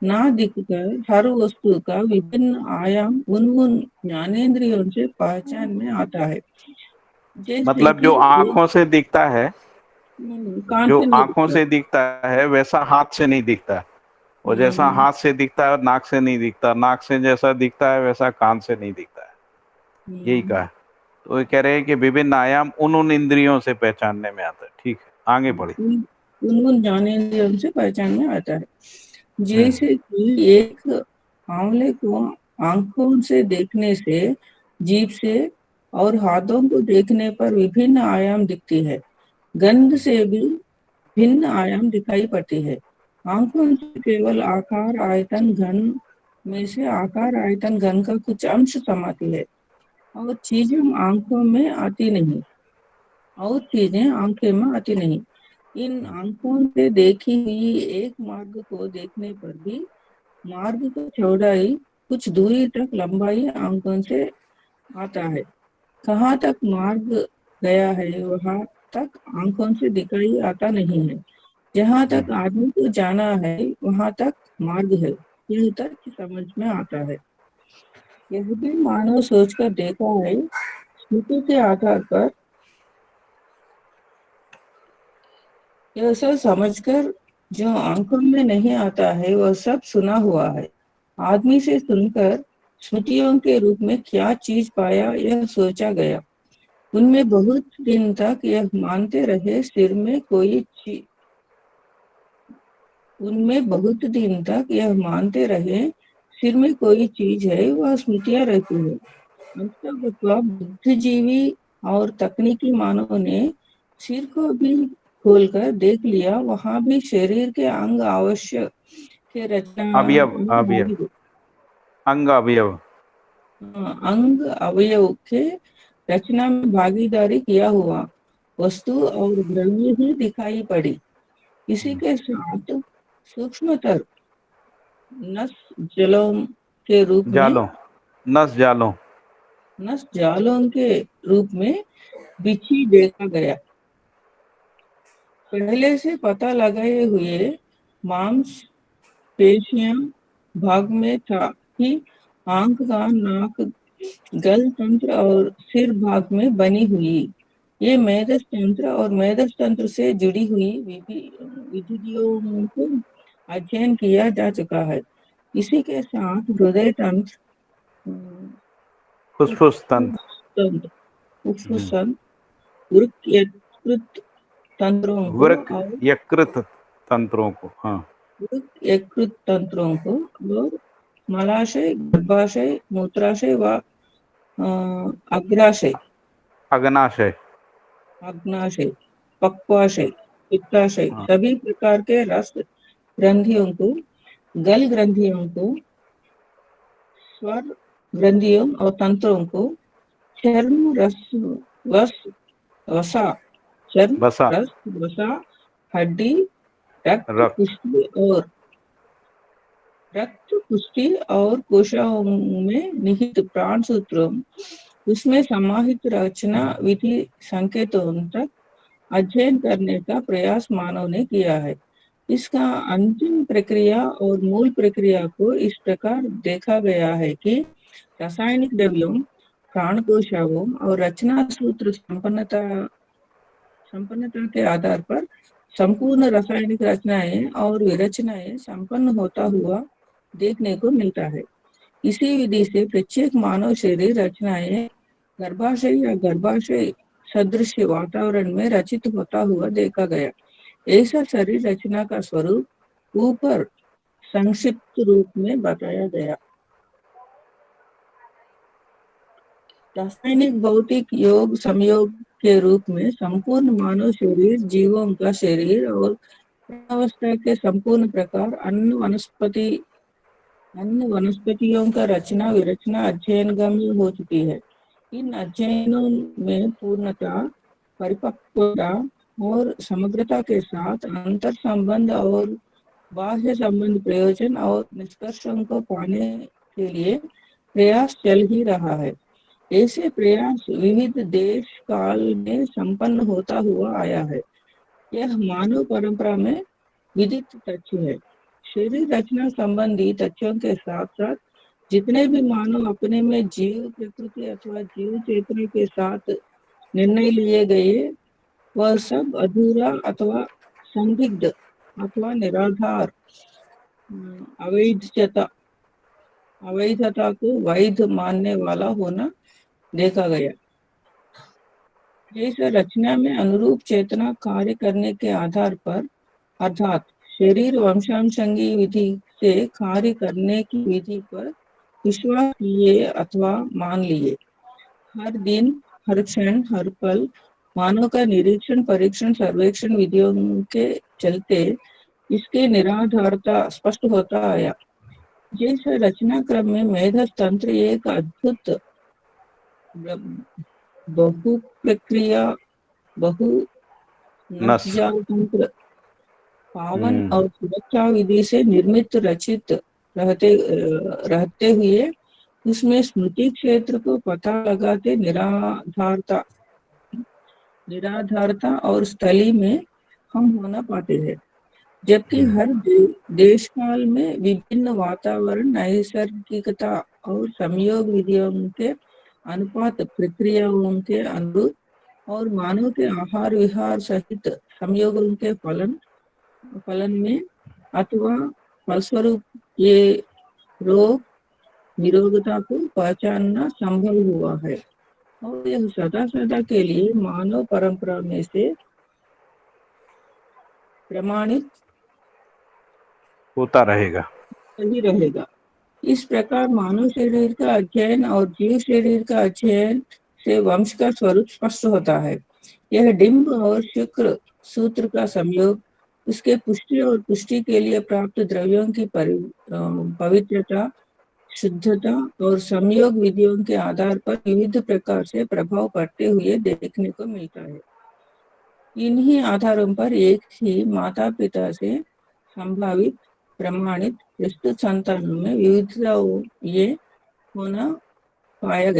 ना दिखकर हर वस्तु का विभिन्न आयाम उन ज्ञानेंद्रियों से पहचान में आता है। जैसे मतलब जो आंखों से दिखता है, कान जो से नहीं आंखों से दिखता है वैसा हाथ से नहीं दिखता, और जैसा हाथ से दिखता है नाक से नहीं दिखता, नाक से जैसा दिखता है वैसा कान से नहीं दिखता है, यही कहा। तो ये कह रहे हैं कि विभिन्न आयाम उन इंद्रियों से पहचानने में आता है। ठीक है, आगे बढ़े। उन ज्ञानेंद्रियों से पहचान में आता है। जैसे कि एक आंवले को आंखों से देखने से, जीभ से और हाथों को देखने पर विभिन्न आयाम दिखती है, गंध से भी भिन्न आयाम दिखाई पड़ती है। आंखों से केवल आकार आयतन घन में से आकार आयतन घन का कुछ अंश समाती है और चीजें आंखों में आती नहीं। इन आंखों से देखी हुई एक मार्ग को देखने पर भी मार्ग की चौड़ाई कुछ दूरी तक, लंबाई आंखों से आता है। कहाँ तक मार्ग गया है वहां तक आंखों से दिखाई आता नहीं है। जहाँ तक आदमी को जाना है वहां तक मार्ग है, यह तक समझ में आता है। यह भी मानव सोचकर देखा है, स्मृति के आधार पर यह सब समझकर जो आंखों में नहीं आता है वह सब सुना हुआ है। आदमी से सुनकर स्मृतियों के रूप में क्या चीज पाया यह सोचा गया। उनमें बहुत दिन तक यह मानते रहे सिर में कोई चीज है, वह स्मृतियां रहती है। अंततः बुद्धिजीवी और तकनीकी मानव ने सिर को भी खोलकर देख लिया, वहां भी शरीर के अंग आवश्यक के रचना अंग अवयव के रचना में भागीदारी किया हुआ वस्तु और द्रव्य ही दिखाई पड़ी। इसी के साथ सूक्ष्मतर नस जालों के रूप में बिछी देखा गया। पहले से पता लगाए हुए मांस पेशियां भाग में था कि आंख, कान, नाक, गल तंत्र और सिर भाग में बनी हुई ये मेदस तंत्र और मेदस तंत्र से जुड़ी हुई विधियों को अध्ययन किया जा चुका है। इसी के साथ हृदय तंत्र, फुफ्फुस तंत्र उपसन वृक्क यकृत तंत्रों को वृक्क और यकृत तंत्रों को, हाँ, वृक्क यकृत तंत्रों को और मलाशय, गर्भाशय, मूत्राशय व अग्राशय, अग्नाशय, आग्नाशय, पक्वाशय, पित्ताशय हाँ, सभी प्रकार के रस ग्रंथियों को, गल ग्रंथियों को, स्वर ग्रंथियों और तंत्रों को, चर्म रस वस वसा, चर्म बसा, रस वसा, हड्डी, रक्त रक्त, पुष्टि और कोशिकाओं में निहित प्राण सूत्रों, उसमें समाहित रचना विधि संकेतों तक अध्ययन करने का प्रयास मानव ने किया है। इसका अंतिम प्रक्रिया और मूल प्रक्रिया को इस प्रकार देखा गया है कि रासायनिक द्रव्यों, प्राण कोशिकाओं और रचना सूत्र संपन्नता के आधार पर संपूर्ण रासायनिक रचनाएं और विरचनाएं संपन्न होता हुआ देखने को मिलता है। इसी विधि से प्रत्येक मानव शरीर रचनाएं गर्भाशय या गर्भाशय सदृश वातावरण में रचित होता हुआ देखा गया। ऐसा शरीर रचना का स्वरूप ऊपर संक्षिप्त रूप में बताया गया। रासायनिक भौतिक योग संयोग के रूप में संपूर्ण मानव शरीर, जीवों का शरीर और अवस्था के संपूर्ण प्रकार, अन्य वनस्पतियों का रचना विरचना अध्ययनगामी हो चुकी है। इन अध्ययनों में पूर्णता, परिपक्वता और समग्रता के साथ अंतर संबंध और बाह्य संबंध, प्रयोजन और निष्कर्षों को पाने के लिए प्रयास चल ही रहा है। ऐसे प्रयास विविध देश काल में संपन्न होता हुआ आया है। यह मानव परंपरा में विदित तथ्य है। शरीर रचना संबंधी तथ्यों के साथ साथ जितने भी मानव अपने में जीव प्रकृति अथवा जीव चेतना के साथ निर्णय लिए गए, वह सब अधूरा अथवा संदिग्ध अथवा निराधार, अवैधता को वैध मानने वाला होना देखा गया। जैसे रचना में अनुरूप चेतना कार्य करने के आधार पर, अर्थात शरीर वंशानुसंगी विधि से कार्य करने की विधि पर विश्वास किए अथवा मान लिए, हर दिन, हर क्षण, हर पल मानव का निरीक्षण, परीक्षण, सर्वेक्षण विधियों के चलते इसके निराधारता स्पष्ट होता आया। जैसे रचना क्रम में मेधस तंत्र एक अद्भुत बहु प्रक्रिया बहु नसजाल तंत्र पावन और सुरक्षा विधि से निर्मित रचित रहते हुए उसमें स्मृति क्षेत्र को पता लगाते निराधारता और स्थली में हम होना पाते हैं। जबकि हर देश काल में विभिन्न वातावरण, नैसर्गिकता और संयोग विधियों के अनुपात, प्रक्रियाओं के अनुरूप और मानव के आहार विहार सहित संयोगों के फलन में अथवा फलस्वरूप ये रोग निरोधता को पहचानना संभव हुआ है और यह सदा सदा के लिए मानव परंपरा में से प्रमाणित होता रहेगा, ही रहेगा। इस प्रकार मानव शरीर का अध्ययन और जीव शरीर का अध्ययन से वंश का स्वरूप स्पष्ट होता है। यह डिंब और शुक्र सूत्र का संयोग, उसके पुष्टि और पुष्टि के लिए प्राप्त द्रव्यों की पवित्रता, शुद्धता और संयोग विधियों के आधार पर विविध प्रकार से प्रभाव पड़ते हुए देखने को मिलता है। इन्हीं आधारों पर एक ही माता पिता से संभावित प्रमाणित प्रस्तुत संतानों में विविधताएं होना पाया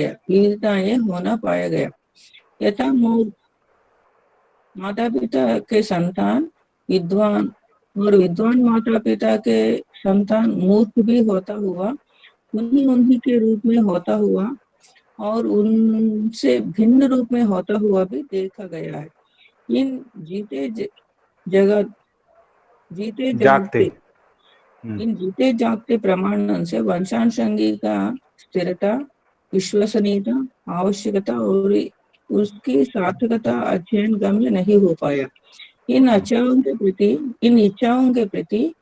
गया। यथा माता पिता के संतान विद्वान और विद्वान माता पिता के संतान मूर्ख भी होता हुआ, उन्हीं के रूप में होता हुआ और उनसे भिन्न रूप में होता हुआ भी देखा गया है। इन जीते जागते प्रमाणन से वंशानुसंगी का स्थिरता, विश्वसनीयता, आवश्यकता और उसकी सार्थकता अध्ययन गम्य नहीं हो पाया। इन इच्छाओं के प्रति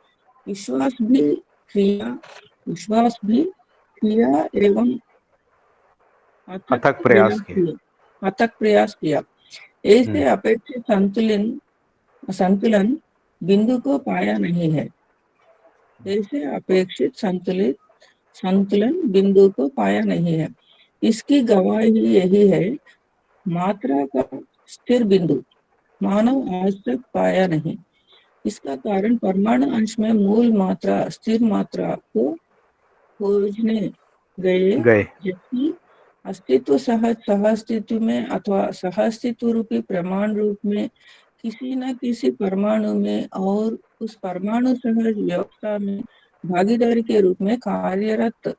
विश्वास भी किया एवं अथक प्रयास किए। अथक प्रयास किया। ऐसे अपेक्षित संतुलन बिंदु को पाया नहीं है। ऐसे अपेक्षित संतुलन बिंदु को पाया नहीं है। इसकी गवाही यही है, मात्रा का स्थिर बिंदु मानव आज तक पाया नहीं। इसका कारण परमाणु अंश में मूल मात्रा स्थिर मात्रा को खोजने गए, जबकि अस्तित्व सहअस्तित्व में अथवा सहअस्तित्व रूपी प्रमाण रूप में किसी न किसी परमाणु में और उस परमाणु सहज व्यवस्था में भागीदारी के रूप में कार्यरत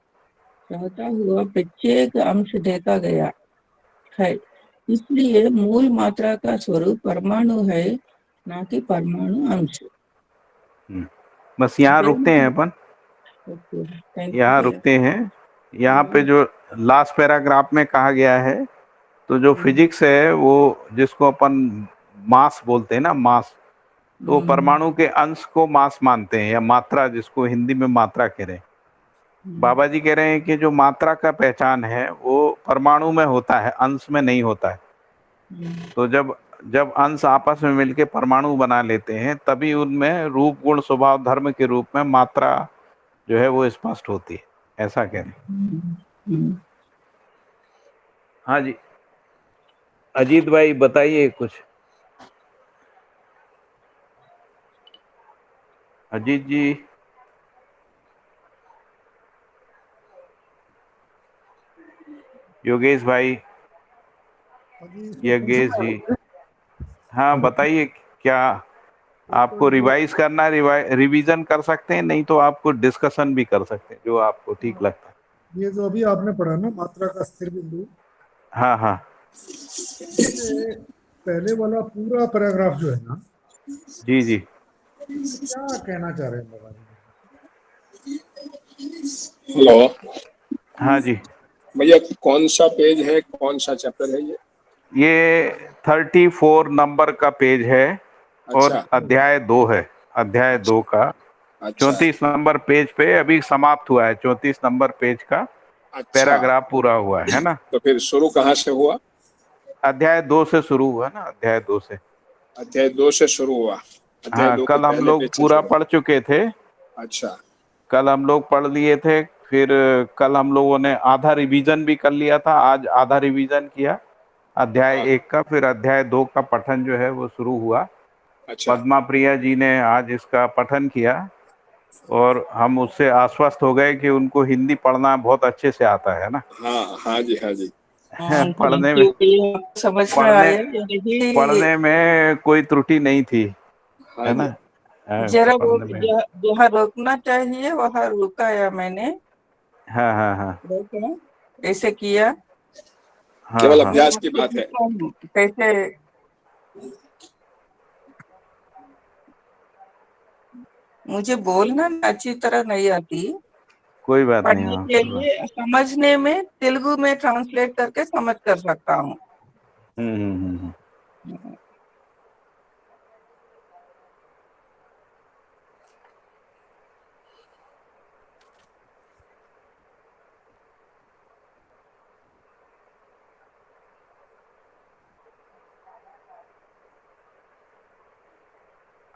रहता हुआ प्रत्येक अंश देखा गया है। इसलिए मूल मात्रा का स्वरूप परमाणु है, ना कि परमाणु अंश। बस यहाँ रुकते हैं अपन, यहाँ रुकते हैं। यहाँ पे जो लास्ट पैराग्राफ में कहा गया है, तो जो फिजिक्स है वो जिसको अपन मास बोलते हैं ना, मास, तो परमाणु के अंश को मास मानते हैं, या मात्रा, जिसको हिंदी में मात्रा कह रहे हैं। बाबा जी कह रहे हैं कि जो मात्रा का पहचान है वो परमाणु में होता है, अंश में नहीं होता है। तो जब अंश आपस में मिलके परमाणु बना लेते हैं, तभी उनमें रूप गुण स्वभाव धर्म के रूप में मात्रा जो है वो स्पष्ट होती है, ऐसा कह रहे हैं। हाँ जी, अजीत भाई बताइए कुछ। अजीत जी, योगेश भाई, योगेश जी, हाँ बताइए, क्या आपको रिवाइज करना, रिवीजन कर सकते हैं, नहीं तो आपको डिस्कशन भी कर सकते हैं, जो आपको ठीक लगता है। ये जो अभी आपने पढ़ा ना, मात्रा का स्थिर बिंदु, हाँ हाँ, पहले वाला पूरा पैराग्राफ जो है ना, जी जी, क्या कहना चाह रहे हैं बाबा जी? हेलो, हाँ जी भैया कौन सा पेज है, कौन सा चैप्टर है ये 34 नंबर का पेज है। अच्छा। और अध्याय 2 है, अध्याय 2 का 34 नंबर पेज पे अभी समाप्त हुआ है। 34 नंबर पेज का पैराग्राफ पूरा हुआ है ना। तो फिर शुरू कहाँ से हुआ? अध्याय 2 से शुरू हुआ ना, अध्याय 2 से। अध्याय 2 से शुरू हुआ। अध्याय हाँ, 2 कल हम लोग पूरा पढ़ चुके थे। अच्छा, कल हम लोग पढ़ लिए थे, फिर कल हम लोगों ने आधा रिवीजन भी कर लिया था, आज आधा रिवीजन किया अध्याय 1 का, फिर अध्याय 2 का पठन जो है वो शुरू हुआ। अच्छा। पद्मा प्रिया जी ने आज इसका पठन किया और हम उससे आश्वस्त हो गए कि उनको हिंदी पढ़ना बहुत अच्छे से आता है ना। हाँ हाँ जी, हाँ जी। पढ़ने में समझ में आया, पढ़ने में कोई त्रुटि नहीं थी, हाँ है ना। जरा वो जहाँ रोकना चाहिए वहाँ रुकाया मैंने। हाँ हाँ हाँ, ऐसे किया। हाँ, केवल हाँ, अभ्यास की बात है। कैसे मुझे बोलना अच्छी तरह नहीं आती, कोई बात नहीं। पढ़ने के लिए समझने में तेलुगु में ट्रांसलेट करके समझ कर सकता हूँ।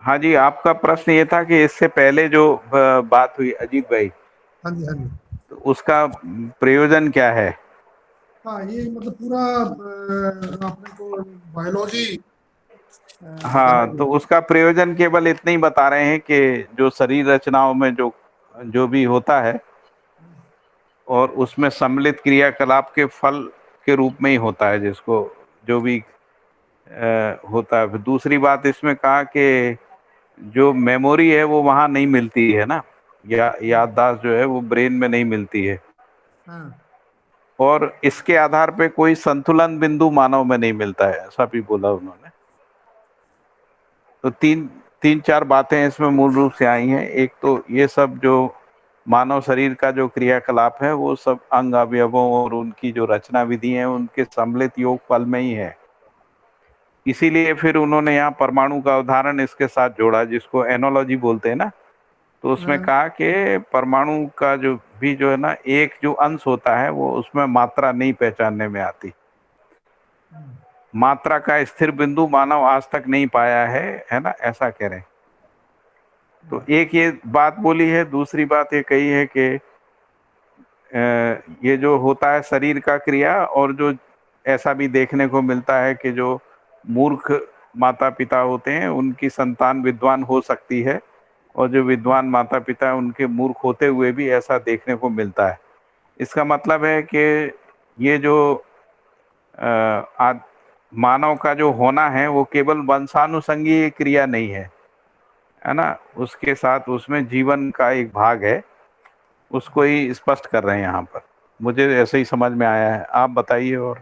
हाँ जी, आपका प्रश्न ये था कि इससे पहले जो बात हुई अजीत भाई, हाँ जी, हाँ जी, तो उसका प्रयोजन क्या है? हाँ, ये मतलब पूरा आपने को बायोलॉजी। हाँ, तो उसका प्रयोजन केवल इतना ही बता रहे हैं कि जो शरीर रचनाओं में जो भी होता है और उसमें सम्मिलित क्रियाकलाप के फल के रूप में ही होता है, जिसको जो भी होता है। दूसरी बात इसमें कहा कि जो मेमोरी है वो वहाँ नहीं मिलती है ना, याददाश्त जो है वो ब्रेन में नहीं मिलती है। हाँ। और इसके आधार पे कोई संतुलन बिंदु मानव में नहीं मिलता है, ऐसा भी बोला उन्होंने। तो तीन चार बातें इसमें मूल रूप से आई हैं। एक तो ये सब जो मानव शरीर का जो क्रियाकलाप है वो सब अंग अवयवों और उनकी जो रचना विधि है उनके सम्मिलित योगफल में ही है। इसीलिए फिर उन्होंने यहाँ परमाणु का उदाहरण इसके साथ जोड़ा, जिसको एनोलॉजी बोलते हैं ना। तो उसमें हाँ, कहा कि परमाणु का जो है ना, एक जो अंश होता है वो उसमें मात्रा नहीं पहचानने में आती। मात्रा का स्थिर बिंदु मानव आज तक नहीं पाया है ना, ऐसा कह रहे हैं। तो एक ये बात बोली है। दूसरी बात ये कही है कि ये जो होता है शरीर का क्रिया, और जो ऐसा भी देखने को मिलता है कि जो मूर्ख माता पिता होते हैं उनकी संतान विद्वान हो सकती है, और जो विद्वान माता पिता है उनके मूर्ख होते हुए भी ऐसा देखने को मिलता है। इसका मतलब है कि ये जो मानव का जो होना है वो केवल वंशानुसंगी क्रिया नहीं है ना, उसके साथ उसमें जीवन का एक भाग है। उसको ही स्पष्ट कर रहे हैं यहाँ पर। मुझे ऐसे ही समझ में आया है, आप बताइए। और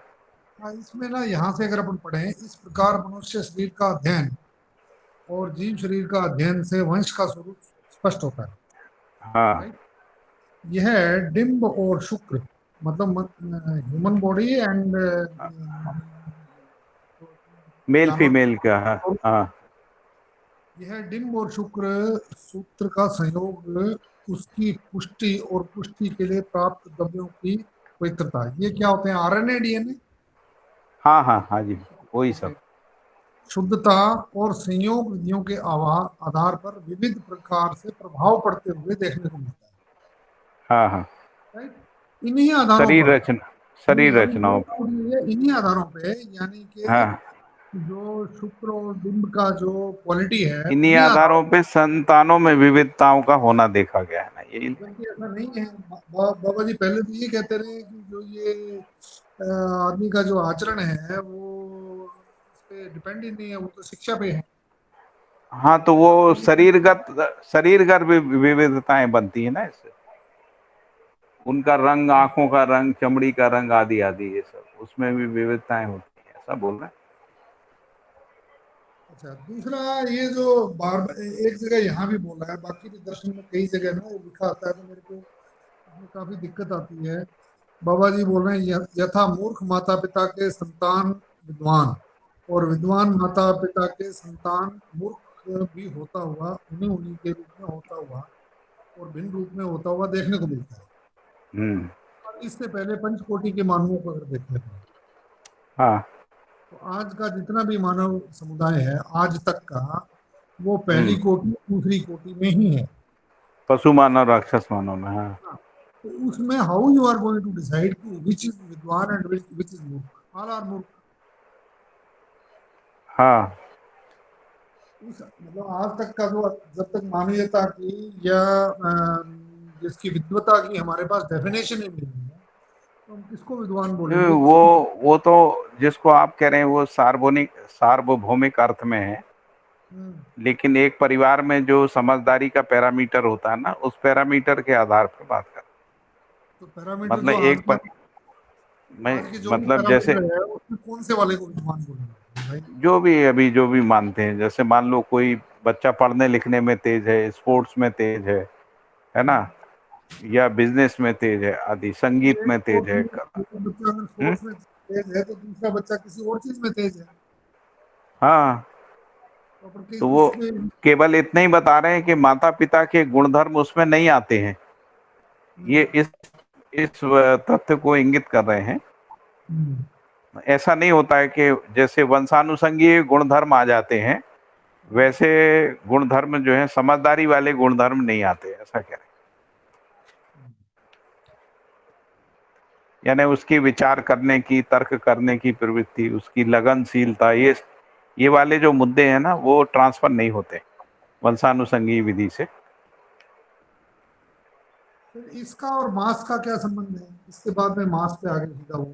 हाँ, इसमें ना यहाँ से अगर अपन पढ़ें, इस प्रकार मनुष्य शरीर का अध्ययन और जीव शरीर का अध्ययन से वंश का स्वरूप स्पष्ट होता है। हाँ, राइट। यह डिम्ब और शुक्र, मतलब ह्यूमन बॉडी एंड मेल जानवर, फीमेल का। हाँ, हाँ, यह डिम्ब और शुक्र सूत्र का संयोग उसकी पुष्टि और पुष्टि के लिए प्राप्त द्रव्यों की पवित्रता। ये क्या होते हैं? आरएनए, डीएनए, हाँ, हाँ, हाँ जी, वही सब। शुद्धता और संयोग विधियों के आधार पर विविध प्रकार से प्रभाव पड़ते हुए देखने को मिलता है। हाँ, हाँ, राइट। इन्हीं आधारों शरीर पर, रचना, शरीर अभी जो रचनाओं। पूरी है इन्हीं आधारों पे, यानी कि हाँ, जो शुक्र और बिंब का जो क्वालिटी है इन्हीं उन्हीं आधारों आधारों पे संतानों में विविधताओं का होना देखा गया है ना, यही। पर। जबकि ऐसा नहीं है। बाबा जी पहले तो ये कहते रहे कि जो ये आदमी का जो आचरण है वो इस पे डिपेंड ही नहीं है, वो तो शिक्षा पे है। हाँ, तो वो बाबा जी शरीरगत विविधताएं बनती है ना इससे। उनका रंग, आंखों का रंग, चमड़ी का रंग, आदि आदि, ये सब उसमें भी विविधताएं होती है, ऐसा बोल रहे हैं। अच्छा, दूसरा ये जो बार एक जगह यहाँ भी बोला है, बाकी भी दर्शन में कई जगह ना लिखा आता है, तो मेरे को इसमें काफी दिक्कत आती है। बाबा जी बोल रहे हैं, यथा मूर्ख माता पिता के संतान विद्वान, और विद्वान माता पिता के संतान मूर्ख भी होता हुआ उन्हीं उन्हीं के रूप में होता हुआ और भिन्न रूप में होता हुआ देखने को मिलता है। हम्म। और इससे पहले पंचकोटि के मानवों को अगर देखें हाँ। तो आज का जितना भी मानव समुदाय है आज तक का, वो पहली हम्म। कोटि दूसरी कोटि में ही है। पशु मानव, राक्षस मानव में। हाँ। हाँ, तो उसमें how you are going to decide कि विच इज विद्वान एंड विच इज मूर्ख? ऑल आर मूर्ख। हाँ। उस मतलब आज तक का जो, जब तक मानवीयता की या जिसकी विद्वता की हमारे पास डेफिनेशन ही नहीं है, तो हम किसको विद्वान बोलेंगे, वो किसको? वो तो जिसको आप कह रहे हैं वो सार्वभौमिक अर्थ में है। हम्म, लेकिन एक परिवार में जो समझदारी का पैरामीटर होता है ना, उस पैरामीटर के आधार पर बात कर। तो पैरामीटर मतलब जो आज एक का, मैं आज के जो भी मतलब जैसे पैरामीटर है उसमें कौन से वाले को विद्वान बोलेंगे भाई? जो भी मानते हैं, जैसे मान लो कोई बच्चा पढ़ने लिखने में तेज है, स्पोर्ट्स में तेज है ना, या बिजनेस में तेज है, आदि संगीत एक में तो तेज है। एक बच्चा अगर हम्म। स्पोर्ट्स में तेज है तो दूसरा बच्चा किसी और चीज में तेज है। हाँ, तो अपन तो वो किसमें? केवल इतना ही बता रहे हैं कि माता पिता के गुणधर्म उसमें नहीं आते हैं। ये इस तथ्य को इंगित कर रहे हैं। हम्म, ऐसा नहीं होता है कि जैसे वंशानुसंगीय गुणधर्म आ जाते हैं, वैसे गुणधर्म जो है, समझदारी वाले गुणधर्म नहीं आते, ऐसा कह रहे हैं। यानी उसकी विचार करने की, तर्क करने की प्रवृत्ति, उसकी लगनशीलता, ये वाले जो मुद्दे हैं ना, वो ट्रांसफर नहीं होते वंशानुसंगीय विधि से। फिर इसका और मास का क्या संबंध है? इसके बाद में मास पे आगे सीधा वो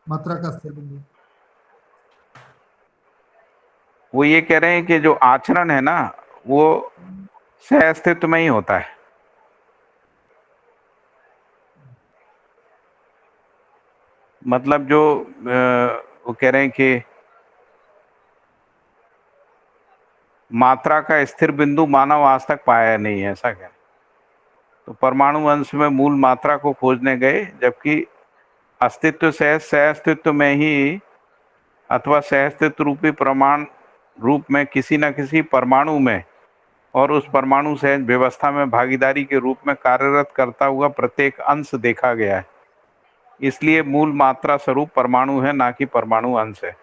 मात्रा का स्थिर बिंदु। वो ये कह रहे हैं कि जो आचरण है ना, वो सह अस्तित्व में ही होता है। मतलब जो वो कह रहे हैं कि मात्रा का स्थिर बिंदु मानव आज तक पाया नहीं है, ऐसा कह रहे हैं। तो परमाणु अंश में मूल मात्रा को खोजने गए, जबकि अस्तित्व सहज सहअस्तित्व में ही अथवा सहअस्तित्व रूपी प्रमाण रूप में किसी न किसी परमाणु में और उस परमाणु सहज व्यवस्था में भागीदारी के रूप में कार्यरत करता हुआ प्रत्येक अंश देखा गया है। इसलिए मूल मात्रा स्वरूप परमाणु है, ना कि परमाणु अंश है।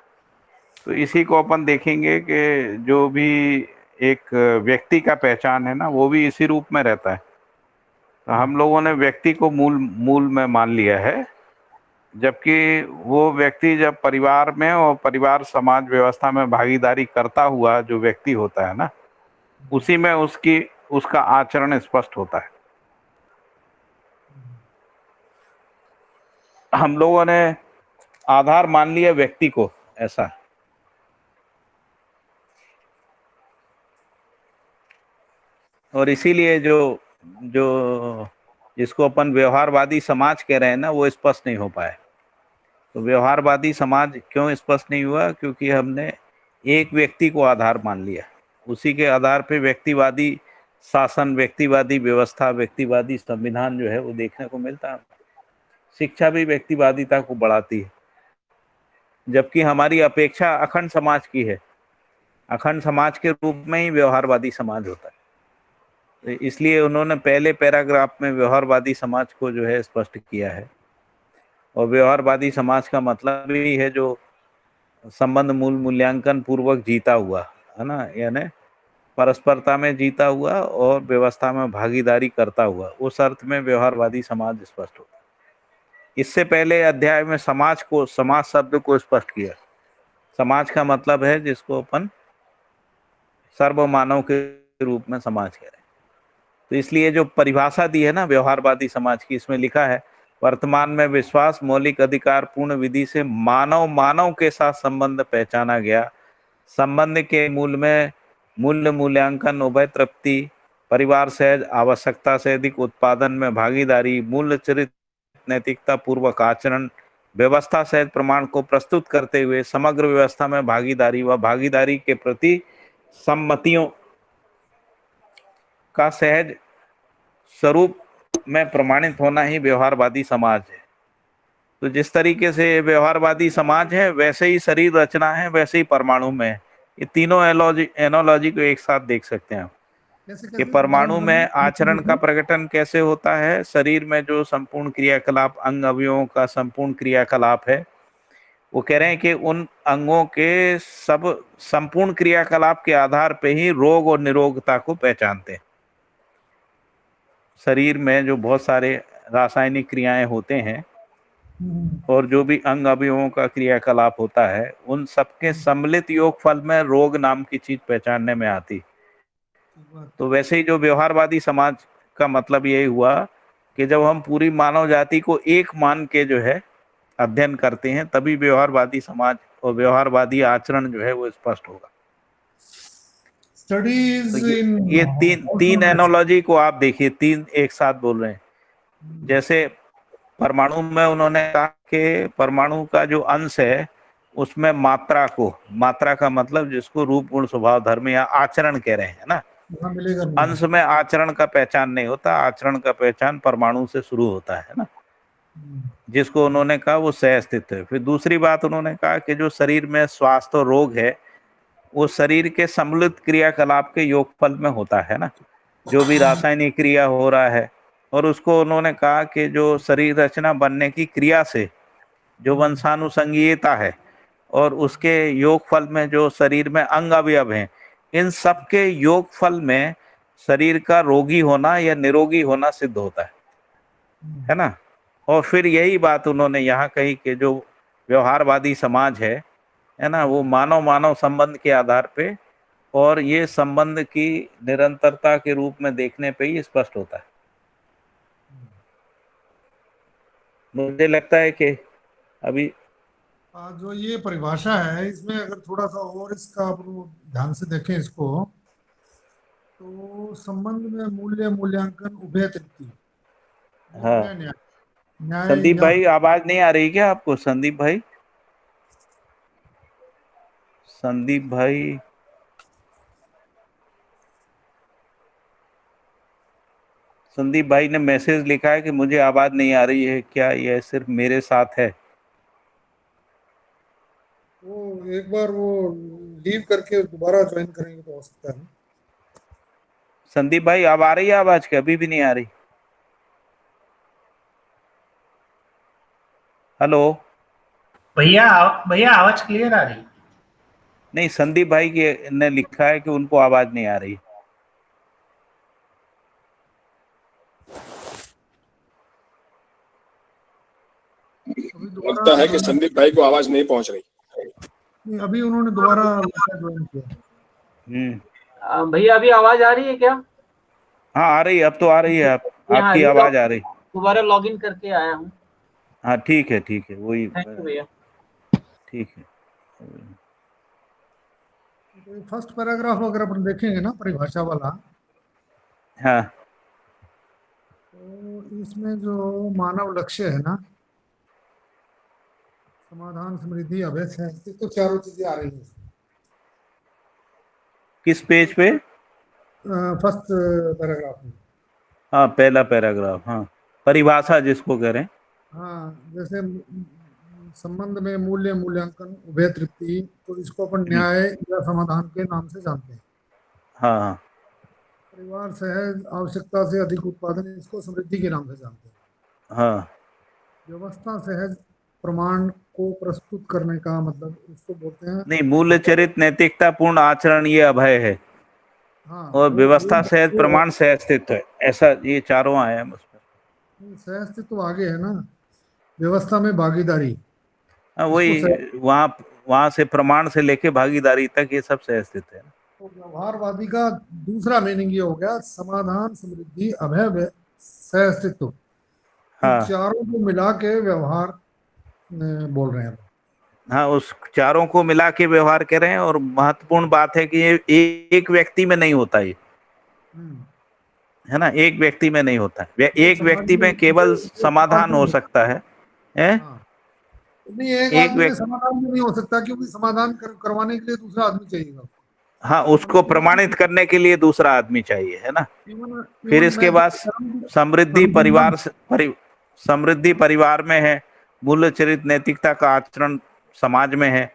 तो इसी को अपन देखेंगे कि जो भी एक व्यक्ति का पहचान है ना, वो भी इसी रूप में रहता है। तो हम लोगों ने व्यक्ति को मूल में मान लिया है, जबकि वो व्यक्ति जब परिवार में और परिवार समाज व्यवस्था में भागीदारी करता हुआ जो व्यक्ति होता है ना, उसी में उसका आचरण स्पष्ट होता है। हम लोगों ने आधार मान लिया व्यक्ति को, ऐसा। और इसीलिए जो जो जिसको अपन व्यवहारवादी समाज कह रहे हैं ना, वो स्पष्ट नहीं हो पाए। तो व्यवहारवादी समाज क्यों स्पष्ट नहीं हुआ? क्योंकि हमने एक व्यक्ति को आधार मान लिया, उसी के आधार पे व्यक्तिवादी शासन, व्यक्तिवादी व्यवस्था, व्यक्तिवादी संविधान जो है वो देखने को मिलता है। शिक्षा भी व्यक्तिवादिता को बढ़ाती है, जबकि हमारी अपेक्षा अखंड समाज की है। अखंड समाज के रूप में ही व्यवहारवादी समाज होता है। तो इसलिए उन्होंने पहले पैराग्राफ में व्यवहारवादी समाज को जो है स्पष्ट किया है। और व्यवहारवादी समाज का मतलब भी है जो संबंध मूल मूल्यांकन पूर्वक जीता हुआ है ना, यानी परस्परता में जीता हुआ और व्यवस्था में भागीदारी करता हुआ, उस अर्थ में व्यवहारवादी समाज स्पष्ट होता है। इससे पहले अध्याय में समाज शब्द को स्पष्ट किया। समाज का मतलब है जिसको अपन सर्वमानव के रूप में समाज कह रहे हैं। तो इसलिए जो परिभाषा दी है ना व्यवहारवादी समाज की, इसमें लिखा है वर्तमान में विश्वास मौलिक अधिकार पूर्ण विधि से मानव के साथ संबंध पहचाना गया। संबंध के मूल में मूल्य मूल्यांकन, उभय तृप्ति, परिवार सहज, आवश्यकता से अधिक उत्पादन में भागीदारी, मूल्य चरित्र, नैतिकता पूर्वक आचरण, व्यवस्था सहज प्रमाण को प्रस्तुत करते हुए समग्र व्यवस्था में भागीदारी व भागीदारी के प्रति सम्मतियों का सहज स्वरूप में प्रमाणित होना ही व्यवहारवादी समाज है। तो जिस तरीके से व्यवहारवादी समाज है, वैसे ही शरीर रचना है, वैसे ही परमाणु में है। ये तीनों एनोलॉजी को एक साथ देख सकते हैं कि परमाणु में आचरण का प्रकटन कैसे होता है, शरीर में जो संपूर्ण क्रियाकलाप, अंग अवयवों का संपूर्ण क्रियाकलाप है, वो कह रहे हैं कि उन अंगों के सब संपूर्ण क्रियाकलाप के आधार पे ही रोग और निरोगता को पहचानते हैं। शरीर में जो बहुत सारे रासायनिक क्रियाएं होते हैं और जो भी अंग अवयवों का क्रियाकलाप होता है, उन सबके सम्मिलित योगफल में रोग नाम की चीज पहचानने में आती। तो वैसे ही जो व्यवहारवादी समाज का मतलब यही हुआ कि जब हम पूरी मानव जाति को एक मान के जो है अध्ययन करते हैं, तभी व्यवहारवादी समाज और व्यवहारवादी आचरण जो है वो स्पष्ट होगा। स्टडीज तो इन ये तीन एनोलॉजी को आप देखिए, तीन एक साथ बोल रहे हैं। जैसे परमाणु में उन्होंने कहा कि परमाणु का जो अंश है उसमें मात्रा का मतलब जिसको रूप गुण स्वभाव धर्म या आचरण कह रहे हैं ना, मिलेगा अंश में आचरण का पहचान नहीं होता। आचरण का पहचान परमाणु से शुरू होता है ना, जिसको उन्होंने कहा वो सहअस्तित्व है। फिर दूसरी बात उन्होंने कहा कि जो शरीर में स्वास्थ्य और रोग है, वो शरीर के सम्मिलित क्रियाकलाप के योगफल में होता है ना, जो भी रासायनिक क्रिया हो रहा है। और उसको उन्होंने कहा कि जो शरीर रचना बनने की क्रिया से जो वंशानुसंगीयता है और उसके योगफल में जो शरीर में अंग अवयव हैं, इन सब के योगफल में शरीर का रोगी होना या निरोगी होना सिद्ध होता है ना। और फिर यही बात उन्होंने यहाँ कही कि जो व्यवहारवादी समाज है ना, वो मानव संबंध के आधार पे और ये संबंध की निरंतरता के रूप में देखने पे ही स्पष्ट होता है। मुझे लगता है कि अभी जो ये परिभाषा है, इसमें अगर थोड़ा सा और इसका आप लोग ध्यान से देखें इसको, तो संबंध में मूल्य मूल्यांकन, उभय तृप्ति, हाँ, निर्णय न्याय, न्याय संदीप या भाई आवाज नहीं आ रही क्या आपको? संदीप भाई, संदीप भाई, संदीप भाई ने मैसेज लिखा है कि मुझे आवाज नहीं आ रही है, क्या यह सिर्फ मेरे साथ है? वो एक बार वो लीव करके दोबारा ज्वाइन करेंगे तो हो सकता है ना। संदीप भाई अब आ रही है आवाज क्या? अभी भी नहीं आ रही? हेलो। भैया भैया आवाज क्लियर आ रही? नहीं, संदीप भाई के ने लिखा है कि उनको आवाज नहीं आ रही। अभी लगता है कि संदीप भाई को आवाज नहीं पहुंच रही। नहीं, अभी उन्होंने दोबारा ज्वाइन किया। भैया अभी आवाज आ रही है क्या? हाँ आ रही है, अब तो आ रही है। आपकी आवाज आ रही। दोबारा लॉगिन करके आया हूँ। हाँ ठीक है वही। थैंक यू भैया। ठीक है। तो फर्स्ट पैराग्राफ अगर अपन देखेंगे ना परिभाषा वाला, हाँ तो इसमें जो मानव लक्ष्य है ना, समाधान, समृद्धि, अभय, सहस्तित्व, तो चारों चीजें आ रही हैं किस पेज पे? फर्स्ट पैराग्राफ में। हाँ पहला पैराग्राफ, हाँ परिभाषा जिसको कह रहे हैं। हाँ, जैसे संबंध में मूल्य, मूल्यांकन, उभय तृप्ति, तो इसको अपन न्याय या समाधान के नाम से जानते हैं। हाँ हाँ परिवार, सहज, आवश्यकता से अधिक उत्पादन, इसको समृद्धि के नाम से जानते हैं। हाँ। व्यवस्था, सहज, प्रमाण को प्रस्तुत करने का मतलब उसको बोलते हैं। नहीं, मूल्य, चरित्र, नैतिकता, पूर्ण आचरण, ये अभय है। हाँ, और व्यवस्था, सहज, वो प्रमाण, सहस्तित्व है, ऐसा ये चारों आए हैं उसमें। सहस्तित्व तो आगे है ना, व्यवस्था में भागीदारी। हाँ वही, वहां से प्रमाण से लेके भागीदारी तक ये सब सहस्तित्व है। तो व्यवहारवादी का दूसरा मीनिंग ये हो गया, समाधान, समृद्धि, अभय, सहस्तित्व, इन हाँ चारों को मिला के व्यवहार बोल रहे हैं। हाँ, उस चारों को मिला के व्यवहार कर रहे हैं। और महत्वपूर्ण बात है कि ये एक व्यक्ति में नहीं होता, ये है ना, एक व्यक्ति में नहीं होता है। एक व्यक्ति में केवल समाधान हो सकता है। हाँ, नहीं, एक आदमी में समाधान भी नहीं हो सकता, क्योंकि समाधान करवाने के लिए दूसरा आदमी चाहिए। हाँ, उसको प्रमाणित करने के लिए दूसरा आदमी चाहिए, है ना। फिर इसके बाद समृद्धि परिवार, समृद्धि परिवार में है। मूल्य, चरित्र, नैतिकता का आचरण समाज में है।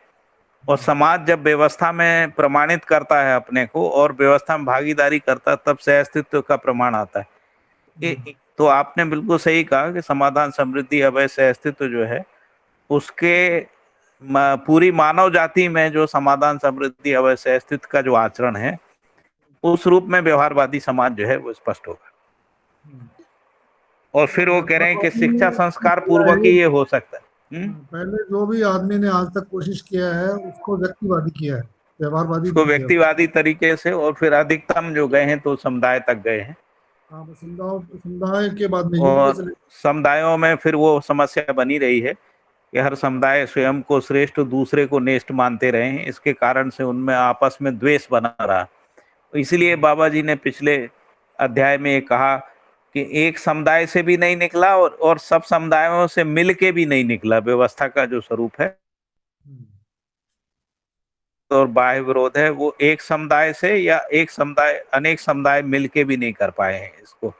और समाज जब व्यवस्था में प्रमाणित करता है अपने को और व्यवस्था में भागीदारी करता है, तब सहअस्तित्व का प्रमाण आता है। तो आपने बिल्कुल सही कहा कि समाधान, समृद्धि, अभय, सहअस्तित्व जो है उसके पूरी मानव जाति में जो समाधान, समृद्धि, अभय, सहअस्तित्व का जो आचरण है, उस रूप में व्यवहारवादी समाज जो है वो स्पष्ट होगा। और फिर वो कह रहे हैं कि शिक्षा संस्कार पूर्वक ही ये हो सकता है। पहले जो भी आदमी ने आज तक कोशिश किया है उसको व्यक्तिवादी किया है, व्यवहारवादी उसको व्यक्तिवादी तरीके से, और फिर अधिकतम जो गए हैं तो समुदाय तक गए हैं। समुदाय के बाद में और समुदायों में फिर वो समस्या बनी रही है कि हर समुदाय स्वयं को श्रेष्ठ, दूसरे को नेष्ठ मानते रहे हैं। इसके कारण से उनमें आपस में द्वेष बना रहा। इसलिए बाबा जी ने पिछले अध्याय में ये कहा कि एक समुदाय से भी नहीं निकला और सब समुदायों से मिलके भी नहीं निकला। व्यवस्था का जो स्वरूप है और बाह्य विरोध है, वो एक समुदाय से या एक समुदाय, अनेक समुदाय मिलके भी नहीं कर पाए हैं इसको।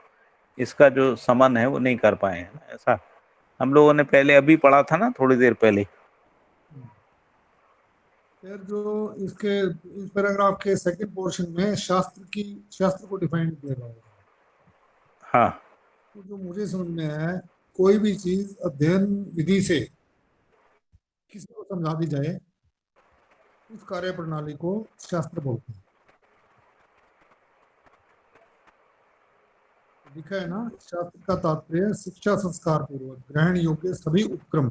इसका जो समन है वो नहीं कर पाए हैं। ऐसा हम लोगों ने पहले अभी पढ़ा था ना, थोड़ी देर पहले। फिर जो इसके इस पैराग्राफ के सेकंड पोर्शन में शास्त्र को डिफाइन किया गया है। हाँ, तो जो मुझे समझ में है, कोई भी चीज अध्ययन विधि से किसी को समझा दी जाए, उस कार्य प्रणाली को शास्त्र बोलते हैं। लिखा है ना, शास्त्र का तात्पर्य शिक्षा संस्कार पूर्वक ग्रहण योग्य सभी उपक्रम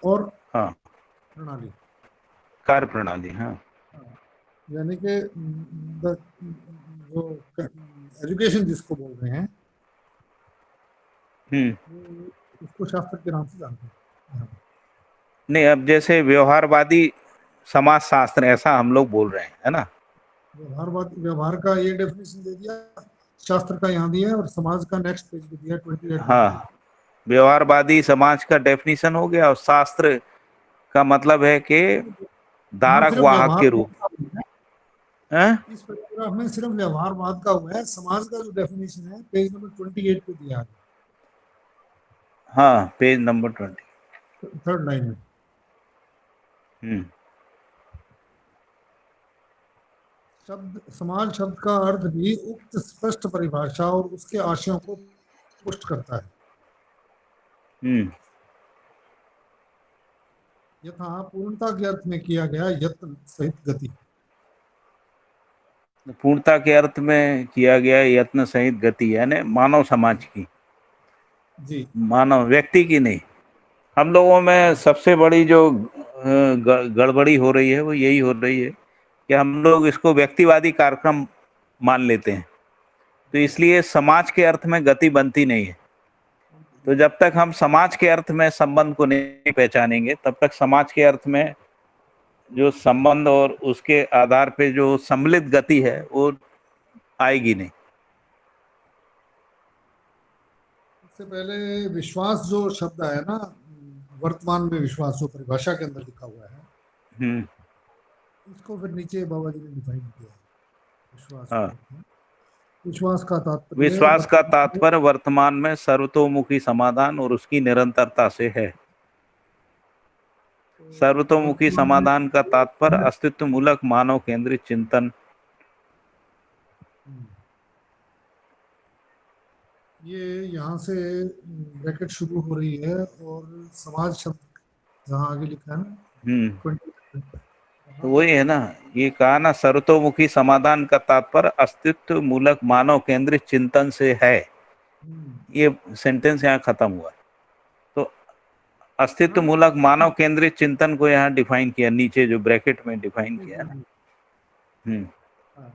और हाँ, प्रणाली, कार्य प्रणाली। हाँ, यानी कि जो एजुकेशन जिसको बोल रहे हैं, उसको शास्त्र के नाम से जानते हैं। नहीं, अब जैसे व्यवहारवादी समाज शास्त्र, ऐसा हम लोग बोल रहे हैं, है ना। व्यवहार का ये डेफिनेशन दे दिया, शास्त्र का यहाँ दिया है, और समाज का नेक्स्ट पेज पे दिया 28। हाँ, व्यवहारवादी समाज का डेफिनेशन हो गया, और शास्त्र का मतलब है कि धारक वाहक के रूप। हैं? इस पैराग्राफ में सिर्फ व्यवहारवाद का हुआ है, समाज का जो डेफिनेशन है पेज नंबर 28 पे दिया है, हाँ, पेज नंबर 20। थर्ड लाइन में। हम्म। समाज शब्द का अर्थ भी उक्त स्पष्ट परिभाषा और उसके आशयों को पुष्ट करता है। हम्म। यथा पूर्णता के अर्थ में किया गया यत्न सहित गति। पूर्णता के अर्थ में किया गया यत्न सहित गति, यानी मानव समाज की, जी मानव व्यक्ति की नहीं। हम लोगों में सबसे बड़ी जो गड़बड़ी हो रही है वो यही हो रही है कि हम लोग इसको व्यक्तिवादी कार्यक्रम मान लेते हैं, तो इसलिए समाज के अर्थ में गति बनती नहीं है। तो जब तक हम समाज के अर्थ में संबंध को नहीं पहचानेंगे तब तक समाज के अर्थ में जो संबंध और उसके आधार पे जो सम्मिलित गति है वो आएगी नहीं। इससे पहले विश्वास जो शब्द है ना, वर्तमान में विश्वास जो परिभाषा के अंदर लिखा हुआ है, हम्म। इसको फिर नीचे बाबा जी ने डिफाइन किया है। विश्वास हाँ, को, विश्वास का तात्पर्य विश्वास का तात्पर्य वर्तमान में सर्वतोमुखी समाधान और उसकी निरंतरता से है। सर्वतोमुखी समाधान का तात्पर्य अस्तित्व मूलक मानव केंद्रित चिंतन। ये यहाँ से ब्रैकेट शुरू हो रही है और समाज शब्द जहाँ आगे लिखा है ना, हम्म। 20, तो वही है ना, ये कहा ना, सर्वतोमुखी समाधान का तात्पर्य अस्तित्व मूलक मानव केंद्रित चिंतन से है। ये सेंटेंस यहाँ खत्म हुआ। तो अस्तित्व मूलक मानव केंद्रित चिंतन को यहाँ डिफाइन किया, नीचे जो ब्रैकेट में डिफाइन किया ना। हाँ,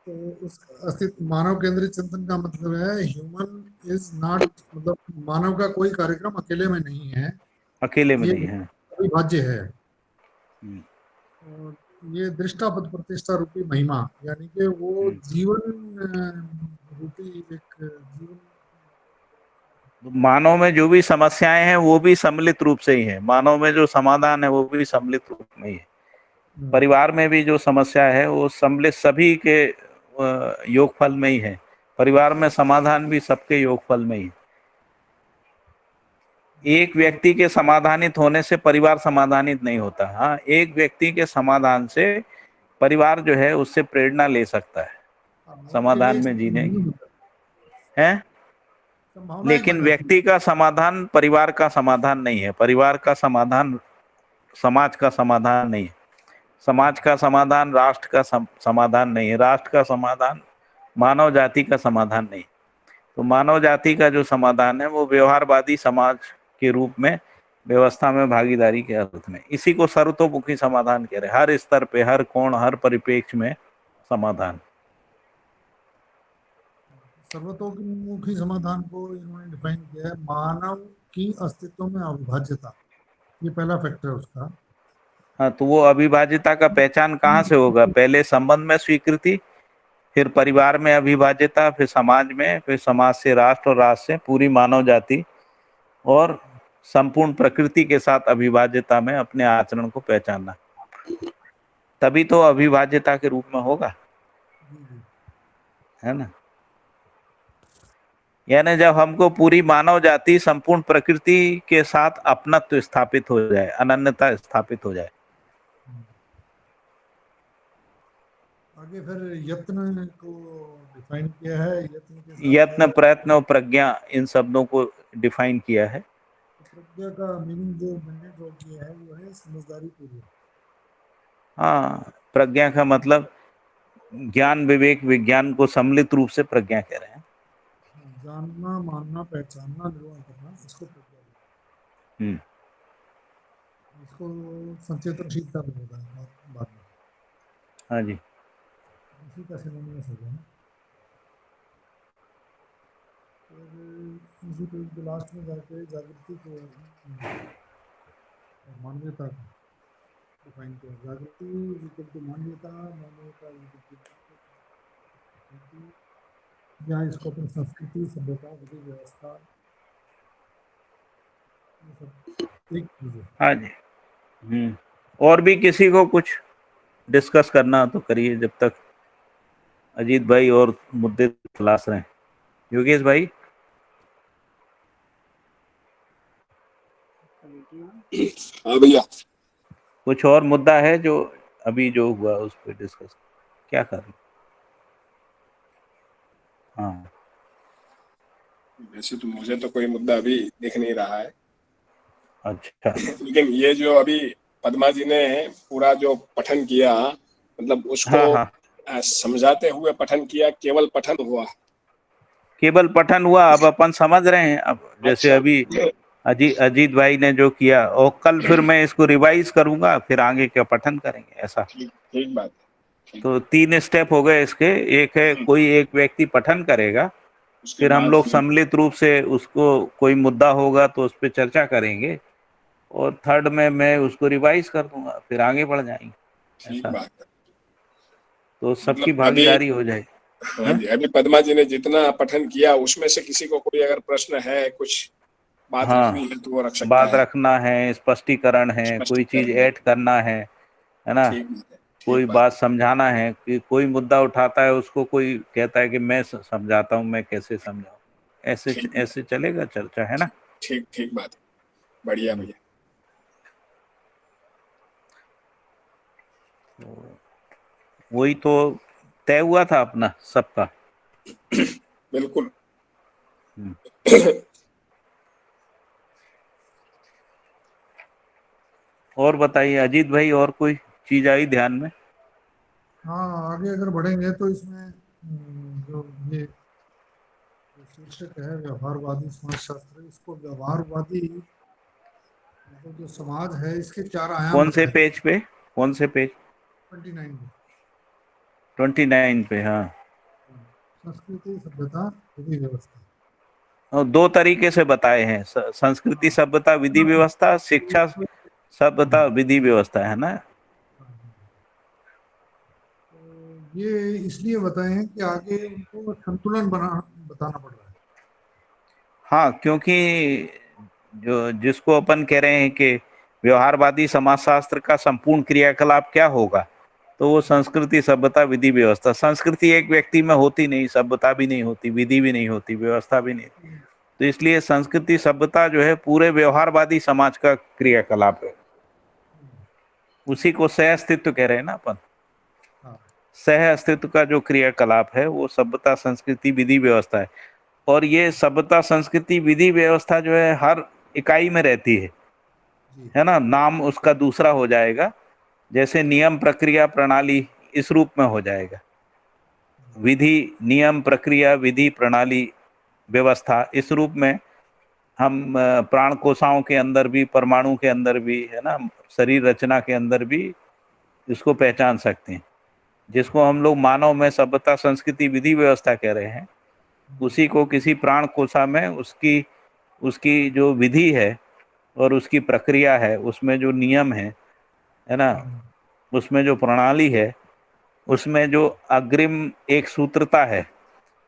तो उस अस्तित्व मानव केंद्रित चिंतन का मतलब है ह्यूमन इज नॉट, मतलब मानव का कोई कार्यक्रम अकेले में नहीं है, अकेले में ये नहीं है। अविभाज्य है। और ये दृष्टापद प्रतिष्ठा रूपी महिमा, यानी कि वो जीवन रूपी एक जीवन, मानव में जो भी समस्याएं हैं वो भी सम्मिलित रूप से ही है, मानव में जो समाधान है वो भी सम्मिलित रूप में ही है। परिवार में भी जो समस्या है वो सम्मिलित सभी के योगफल में ही है। परिवार में समाधान भी सबके योगफल में ही है। एक व्यक्ति के समाधानित होने से परिवार समाधानित नहीं होता। हाँ, एक व्यक्ति के समाधान से परिवार जो है उससे प्रेरणा ले सकता है समाधान में जीने की है। लेकिन व्यक्ति का समाधान परिवार का समाधान नहीं है, परिवार का समाधान समाज का समाधान नहीं है, समाज का समाधान राष्ट्र का समाधान नहीं है, राष्ट्र का समाधान मानव जाति का समाधान नहीं। तो मानव जाति का जो समाधान है वो व्यवहारवादी समाज के रूप में व्यवस्था में भागीदारी के अर्थ में, इसी को सर्वतोमुखी समाधान कह रहे हैं। हर स्तर पे, हर कोण, हर परिप्रेक्ष्य में समाधान। सर्वतोमुखी समाधान को इन्होंने डिफाइन किया है, मानव की अस्तित्व में अविभाज्यता, ये पहला फैक्टर है उसका। हाँ, तो वो अविभाज्यता का पहचान कहाँ से होगा? पहले संबंध में स्वीकृति, फिर परिवार में अविभाज्यता, फिर समाज में, फिर समाज से राष्ट्र और राष्ट्र से पूरी मानव जाति और संपूर्ण प्रकृति के साथ अविभाज्यता में अपने आचरण को पहचानना, तभी तो अविभाज्यता के रूप में होगा, है ना। यानी जब हमको पूरी मानव जाति संपूर्ण प्रकृति के साथ अपनत्व स्थापित हो जाए, अनन्यता स्थापित हो जाए। आगे फिर यत्न को डिफाइन किया है, यत्न के साथ यत्न, प्रयत्न और प्रज्ञा, इन शब्दों को डिफाइन किया है। प्रज्ञा का मीनिंग जो मैंने ड्रॉ किया है वो है समझदारी पूर्वक। हाँ, प्रज्ञा का मतलब ज्ञान, विवेक, विज्ञान को सम्मिलित रूप से प्रज्ञा कह रहे हैं। जानना, मानना, पहचानना, निर्वाह करना, इसको प्रज्ञा, इसको संचेतनशीलता भी होता है बाद में। हाँ जी। इसी का सिनोनिमस हो गया ना। फिर इसी पेज के लास्ट में जाके जागृति को, मानवीयता को डिफाइन किया। जागृति इक्वल टू मानवीयता, मानवीयता इक्वल टू, यहाँ इसको अपनी संस्कृति, सभ्यता, विधि व्यवस्था, ये सब एक चीज है। हाँ जी। और भी किसी को कुछ डिस्कस करना तो करिए, जब तक अजीत भाई और मुद्दे तलाश रहे हैं। योगेश भाई, हाँ भैया। कुछ और मुद्दा है जो अभी जो हुआ उस पर डिस्कस क्या कर रहे? हाँ, वैसे तो मुझे तो कोई मुद्दा अभी दिख नहीं रहा है, अच्छा। लेकिन ये जो अभी पद्मा जी ने पूरा जो पठन किया, मतलब उसको हाँ हाँ, समझाते हुए पठन किया, केवल पठन हुआ। केवल पठन हुआ। अब अपन समझ रहे हैं। अब जैसे अच्छा। अभी अजीत भाई ने जो किया, और कल फिर मैं इसको रिवाइज करूंगा, फिर आगे का पठन करेंगे, ऐसा। ठीक ठीक बात है। ठीक। तो 3 स्टेप हो गए इसके। एक है कोई एक व्यक्ति पठन करेगा, उसके फिर हम बाद लोग सम्मिलित रूप से उसको कोई मुद्दा होगा तो उस पर चर्चा करेंगे, और थर्ड में मैं उसको रिवाइज कर दूंगा, फिर आगे बढ़ जाएंगे, ठीक ऐसा। बात है। तो सबकी मतलब अभी, भागीदारी हो जाए। हाँ हाँ जी, अभी पद्मा जी ने जितना पठन किया उसमें से किसी को कोई अगर प्रश्न है, कुछ बात रखनी हाँ, है तो वो रख सकता बात है। रखना है, स्पष्टीकरण है, कोई चीज स्पष्टीकरण। ऐड करना है ना, ठीक बात है। ठीक कोई बात। बात समझाना है, कि कोई मुद्दा उठाता है उसको कोई कहता है कि मैं समझाता हूँ, मैं कैसे समझाऊं, ऐसे ठीक ऐसे चलेगा चर्चा, है ना। ठीक ठीक ठीक बात है। बढ़िया हम्म, भैया। तो वही तो तय हुआ था अपना सबका। बिल्कुल। हम्म, और बताइए अजीत भाई, और कोई चीज आई ध्यान में? हाँ, आगे अगर बढ़ेंगे तो इसमें जो ये जो शीर्षक है व्यवहारवादी समाजशास्त्र, इसको व्यवहारवादी मतलब जो समाज है इसके 4 आयाम कौन से बताए पेज पे? कौन से पेज? 29 में। 29 पे, हाँ। संस्कृति, सभ्यता, विधि, व्यवस्था। और 2 तरीके से बताए हैं, संस्कृति हाँ, सभ्यता विधि व्यवस्था, शिक्षा सभ्यता हम्म, विधि व्यवस्था, है ना। हाँ। तो ये इसलिए बताए हैं कि आगे इनको संतुलन बताना पड़ रहा है। हाँ, क्योंकि जो जिसको अपन कह रहे हैं कि व्यवहारवादी समाजशास्त्र का संपूर्ण क्रियाकलाप क्या होगा, तो वो संस्कृति सभ्यता विधि व्यवस्था। संस्कृति एक व्यक्ति में होती नहीं, सभ्यता भी नहीं होती, विधि भी नहीं होती, व्यवस्था भी नहीं। तो इसलिए संस्कृति सभ्यता जो है पूरे व्यवहारवादी समाज का क्रियाकलाप है। उसी को सह अस्तित्व कह रहे हैं ना अपन। हाँ। सह अस्तित्व का जो क्रियाकलाप है वो सभ्यता संस्कृति विधि व्यवस्था है। और ये सभ्यता संस्कृति विधि व्यवस्था जो है हर इकाई में रहती जी। है ना। नाम उसका दूसरा हो जाएगा, जैसे नियम प्रक्रिया प्रणाली इस रूप में हो जाएगा। विधि, नियम प्रक्रिया विधि प्रणाली व्यवस्था, इस रूप में हम प्राण कोशाओं के अंदर भी, परमाणु के अंदर भी, है ना, शरीर रचना के अंदर भी इसको पहचान सकते हैं। जिसको हम लोग मानव में सभ्यता संस्कृति विधि व्यवस्था कह रहे हैं, उसी को किसी प्राण कोशा में उसकी उसकी जो विधि है और उसकी प्रक्रिया है, उसमें जो नियम है ना, उसमें जो प्रणाली है, उसमें जो अग्रिम एक सूत्रता है,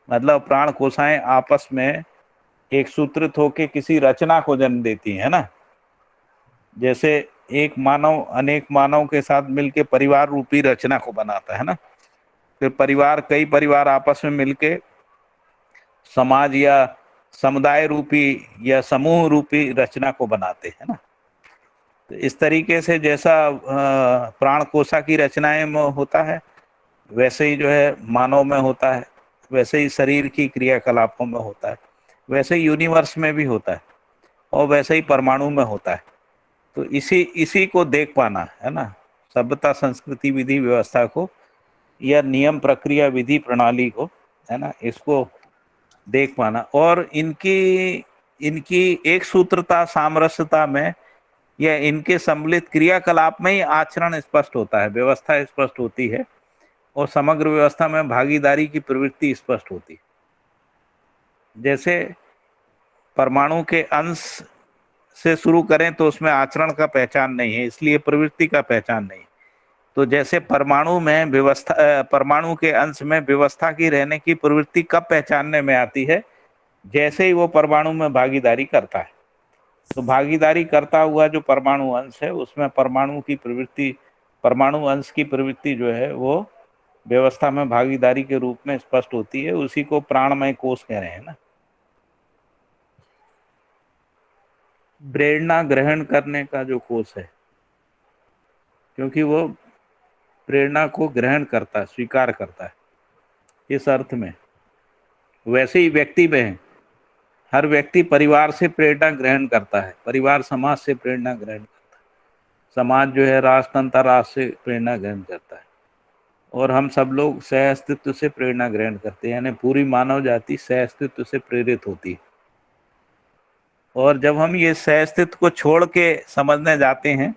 मतलब प्राण कोशाएं आपस में एक सूत्रित होकर किसी रचना को जन्म देती है ना। जैसे एक मानव अनेक मानव के साथ मिलके परिवार रूपी रचना को बनाता है ना, फिर परिवार, कई परिवार आपस में मिलके समाज या समुदाय रूपी या समूह रूपी रचना को बनाते हैं ना। तो इस तरीके से जैसा प्राण कोशा की रचनाएं में होता है, वैसे ही जो है मानव में होता है, वैसे ही शरीर की क्रियाकलापों में होता है, वैसे ही यूनिवर्स में भी होता है, और वैसे ही परमाणु में होता है। तो इसी इसी को देख पाना है ना, सभ्यता संस्कृति विधि व्यवस्था को, या नियम प्रक्रिया विधि प्रणाली को, है ना, इसको देख पाना। और इनकी इनकी एक सूत्रता सामरस्यता में या इनके सम्मिलित क्रियाकलाप में ही आचरण स्पष्ट होता है, व्यवस्था स्पष्ट होती है, और समग्र व्यवस्था में भागीदारी की प्रवृत्ति स्पष्ट होती है। जैसे परमाणु के अंश से शुरू करें तो उसमें आचरण का पहचान नहीं है, इसलिए प्रवृत्ति का पहचान नहीं। तो जैसे परमाणु में व्यवस्था, परमाणु के अंश में व्यवस्था की रहने की प्रवृत्ति कब पहचानने में आती है? जैसे ही वो परमाणु में भागीदारी करता है। तो भागीदारी करता हुआ जो परमाणु अंश है उसमें परमाणु की प्रवृत्ति परमाणु अंश की प्रवृत्ति जो है वो व्यवस्था में भागीदारी के रूप में स्पष्ट होती है। उसी को प्राणमय कोश कह रहे हैं ना। प्रेरणा ग्रहण करने का जो कोश है, क्योंकि वो प्रेरणा को ग्रहण करता है, स्वीकार करता है इस अर्थ में। वैसे ही व्यक्ति में है, हर व्यक्ति परिवार से प्रेरणा ग्रहण करता है, परिवार समाज से प्रेरणा ग्रहण करता है, समाज जो है राष्ट्र अंतर्राष्ट्र से प्रेरणा ग्रहण करता है, और हम सब लोग सह अस्तित्व से प्रेरणा ग्रहण करते हैं, यानी पूरी मानव जाति सह अस्तित्व से प्रेरित होती है। और जब हम ये सह अस्तित्व को छोड़ के समझने जाते हैं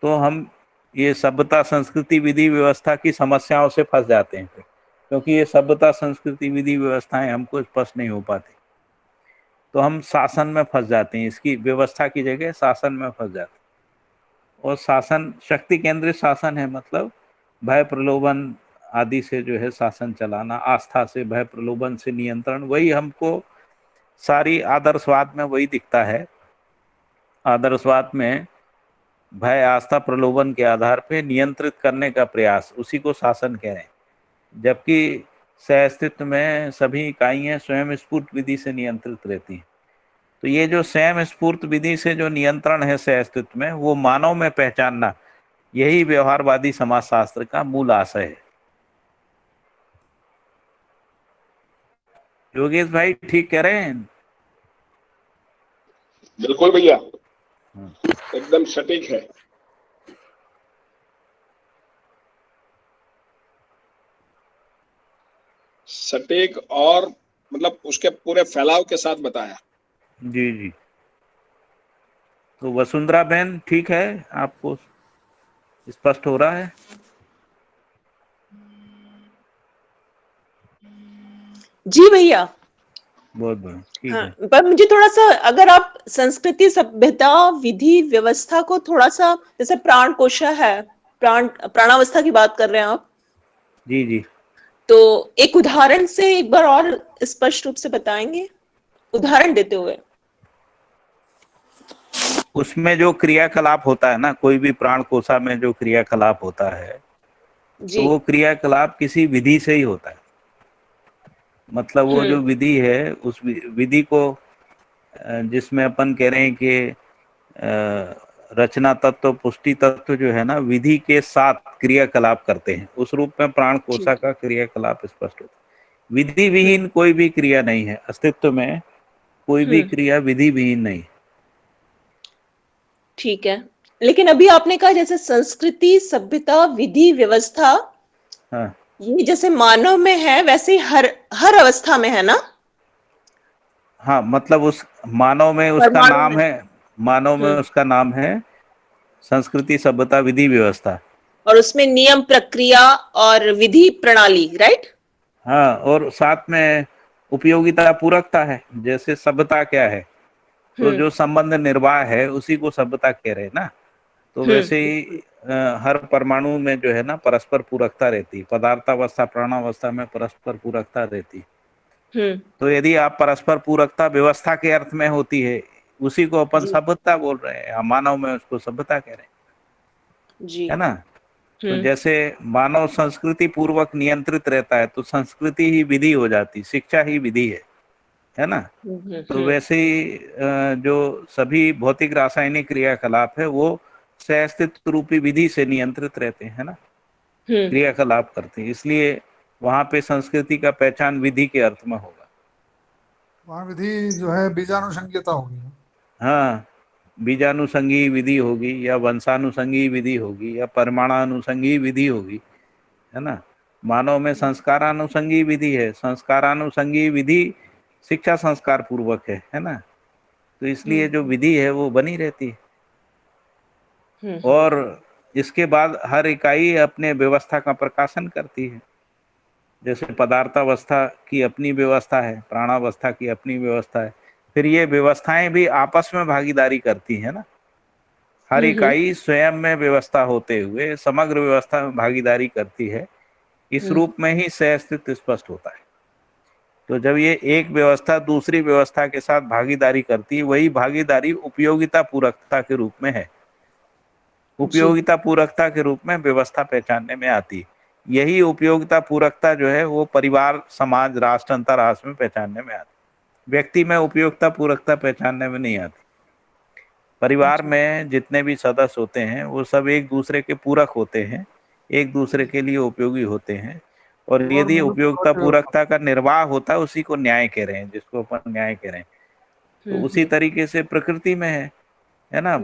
तो हम ये सभ्यता संस्कृति विधि व्यवस्था की समस्याओं से फंस जाते हैं, क्योंकि ये सभ्यता संस्कृति विधि व्यवस्थाएं हमको स्पष्ट नहीं हो पाती, तो हम शासन में फंस जाते हैं। इसकी व्यवस्था की जगह शासन में फंस जाते हैं। और शासन शक्ति केंद्रित शासन है, मतलब भय प्रलोभन आदि से जो है शासन चलाना, आस्था से, भय प्रलोभन से नियंत्रण, वही हमको सारी आदर्शवाद में वही दिखता है। आदर्शवाद में भय, आस्था, प्रलोभन के आधार पे नियंत्रित करने का प्रयास, उसी को शासन कह रहे हैं। जबकि सह अस्तित्व में सभी इकाइयां स्वयं स्फूर्त विधि से नियंत्रित रहती हैं। तो ये जो स्वयं स्फूर्त विधि से जो नियंत्रण है सह अस्तित्व में, वो मानव में पहचानना, यही व्यवहारवादी समाजशास्त्र का मूल आशय है। योगेश भाई ठीक कह रहे हैं? बिल्कुल भैया, एकदम सटीक है। सटीक और मतलब उसके पूरे फैलाव के साथ बताया। जी जी। तो वसुंधरा बहन ठीक है, आपको स्पष्ट हो रहा है? जी भैया। बहुत बढ़िया, ठीक हाँ, है। पर मुझे थोड़ा सा, अगर आप संस्कृति सभ्यता विधि व्यवस्था को थोड़ा सा, जैसे प्राण कोशा है, प्राणावस्था की बात कर रहे हैं आप, जी जी। तो एक उदाहरण से एक बार और स्पष्ट रूप से बताएंगे, उदाहरण देते हुए। उसमें जो क्रियाकलाप होता है ना, कोई भी प्राण कोशा में जो क्रियाकलाप होता है, तो वो क्रियाकलाप किसी विधि से ही होता है। मतलब वो जो विधि है, उस विधि को जिसमें अपन कह रहे हैं कि रचना तत्व, पुष्टि तत्व जो है ना, विधि के साथ क्रियाकलाप करते हैं, उस रूप में प्राण कोशा का क्रियाकलाप स्पष्ट होता है। विधि विहीन कोई भी क्रिया नहीं है, अस्तित्व में कोई भी क्रिया विधि विहीन नहीं। ठीक है, लेकिन अभी आपने कहा जैसे संस्कृति सभ्यता विधि व्यवस्था, हाँ, ये जैसे मानव में है वैसे हर अवस्था में है ना? हाँ, मतलब उस मानव में उसका नाम है, मानव में उसका नाम है संस्कृति सभ्यता विधि व्यवस्था, और उसमें नियम प्रक्रिया और विधि प्रणाली, राइट? हाँ, और साथ में उपयोगिता पूरकता है। जैसे सभ्यता क्या है, तो जो संबंध निर्वाह है उसी को सभ्यता कह रहे हैं ना। तो वैसे ही हर परमाणु में जो है ना परस्पर पूरकता रहती, पदार्थावस्था प्राणावस्था में परस्पर पूरकता रहती। तो यदि आप परस्पर पूरकता व्यवस्था के अर्थ में होती है, उसी को अपन सभ्यता बोल रहे हैं, मानव में उसको सभ्यता कह रहे हैं, जी, है ना। तो जैसे मानव संस्कृति पूर्वक नियंत्रित रहता है, तो संस्कृति ही विधि हो जाती, शिक्षा ही विधि है ना। तो वैसे ही जो सभी भौतिक रासायनिक क्रियाकलाप है वो सहअस्तित्व रूपी विधि से नियंत्रित रहते हैं, है ना, क्रियाकलाप करते हैं। इसलिए वहां पे संस्कृति का पहचान विधि के अर्थ में होगा। वहाँ विधि जो है बीजानुसंगीयता होगी ना। हाँ, बीजानुसंगी विधि होगी, या वंशानुसंगी विधि होगी, या परमाणानुसंगी विधि होगी, है ना। मानव में संस्कारानुसंगी विधि है, संस्कारानुसंगी विधि शिक्षा संस्कार पूर्वक है ना। तो इसलिए जो विधि है वो बनी रहती है, और इसके बाद हर इकाई अपने व्यवस्था का प्रकाशन करती है। जैसे पदार्थावस्था की अपनी व्यवस्था है, प्राणावस्था की अपनी व्यवस्था है, फिर ये व्यवस्थाएं भी आपस में भागीदारी करती है ना। हर इकाई स्वयं में व्यवस्था होते हुए समग्र व्यवस्था में भागीदारी करती है। इस रूप में ही सह अस्तित्व स्पष्ट होता है। तो जब ये एक व्यवस्था दूसरी व्यवस्था के साथ भागीदारी करती है, वही भागीदारी उपयोगिता पूरकता के रूप में है। उपयोगिता पूरकता के रूप में व्यवस्था पहचानने में आती है। यही उपयोगिता पूरकता जो है वो परिवार, समाज, राष्ट्र, अंतरराष्ट्र में पहचानने में आती है। व्यक्ति में उपयोगिता पूरकता पहचानने में नहीं आती। परिवार में जितने भी सदस्य होते हैं वो सब एक दूसरे के पूरक होते हैं, एक दूसरे के लिए उपयोगी होते हैं। और और यदि मनुष्य उपयोगिता और पूरकता का निर्वाह होता है, उसी को न्याय कह रहे हैं, जिसको अपन न्याय कह रहे हैं। तो उसी तरीके से प्रकृति में है ना।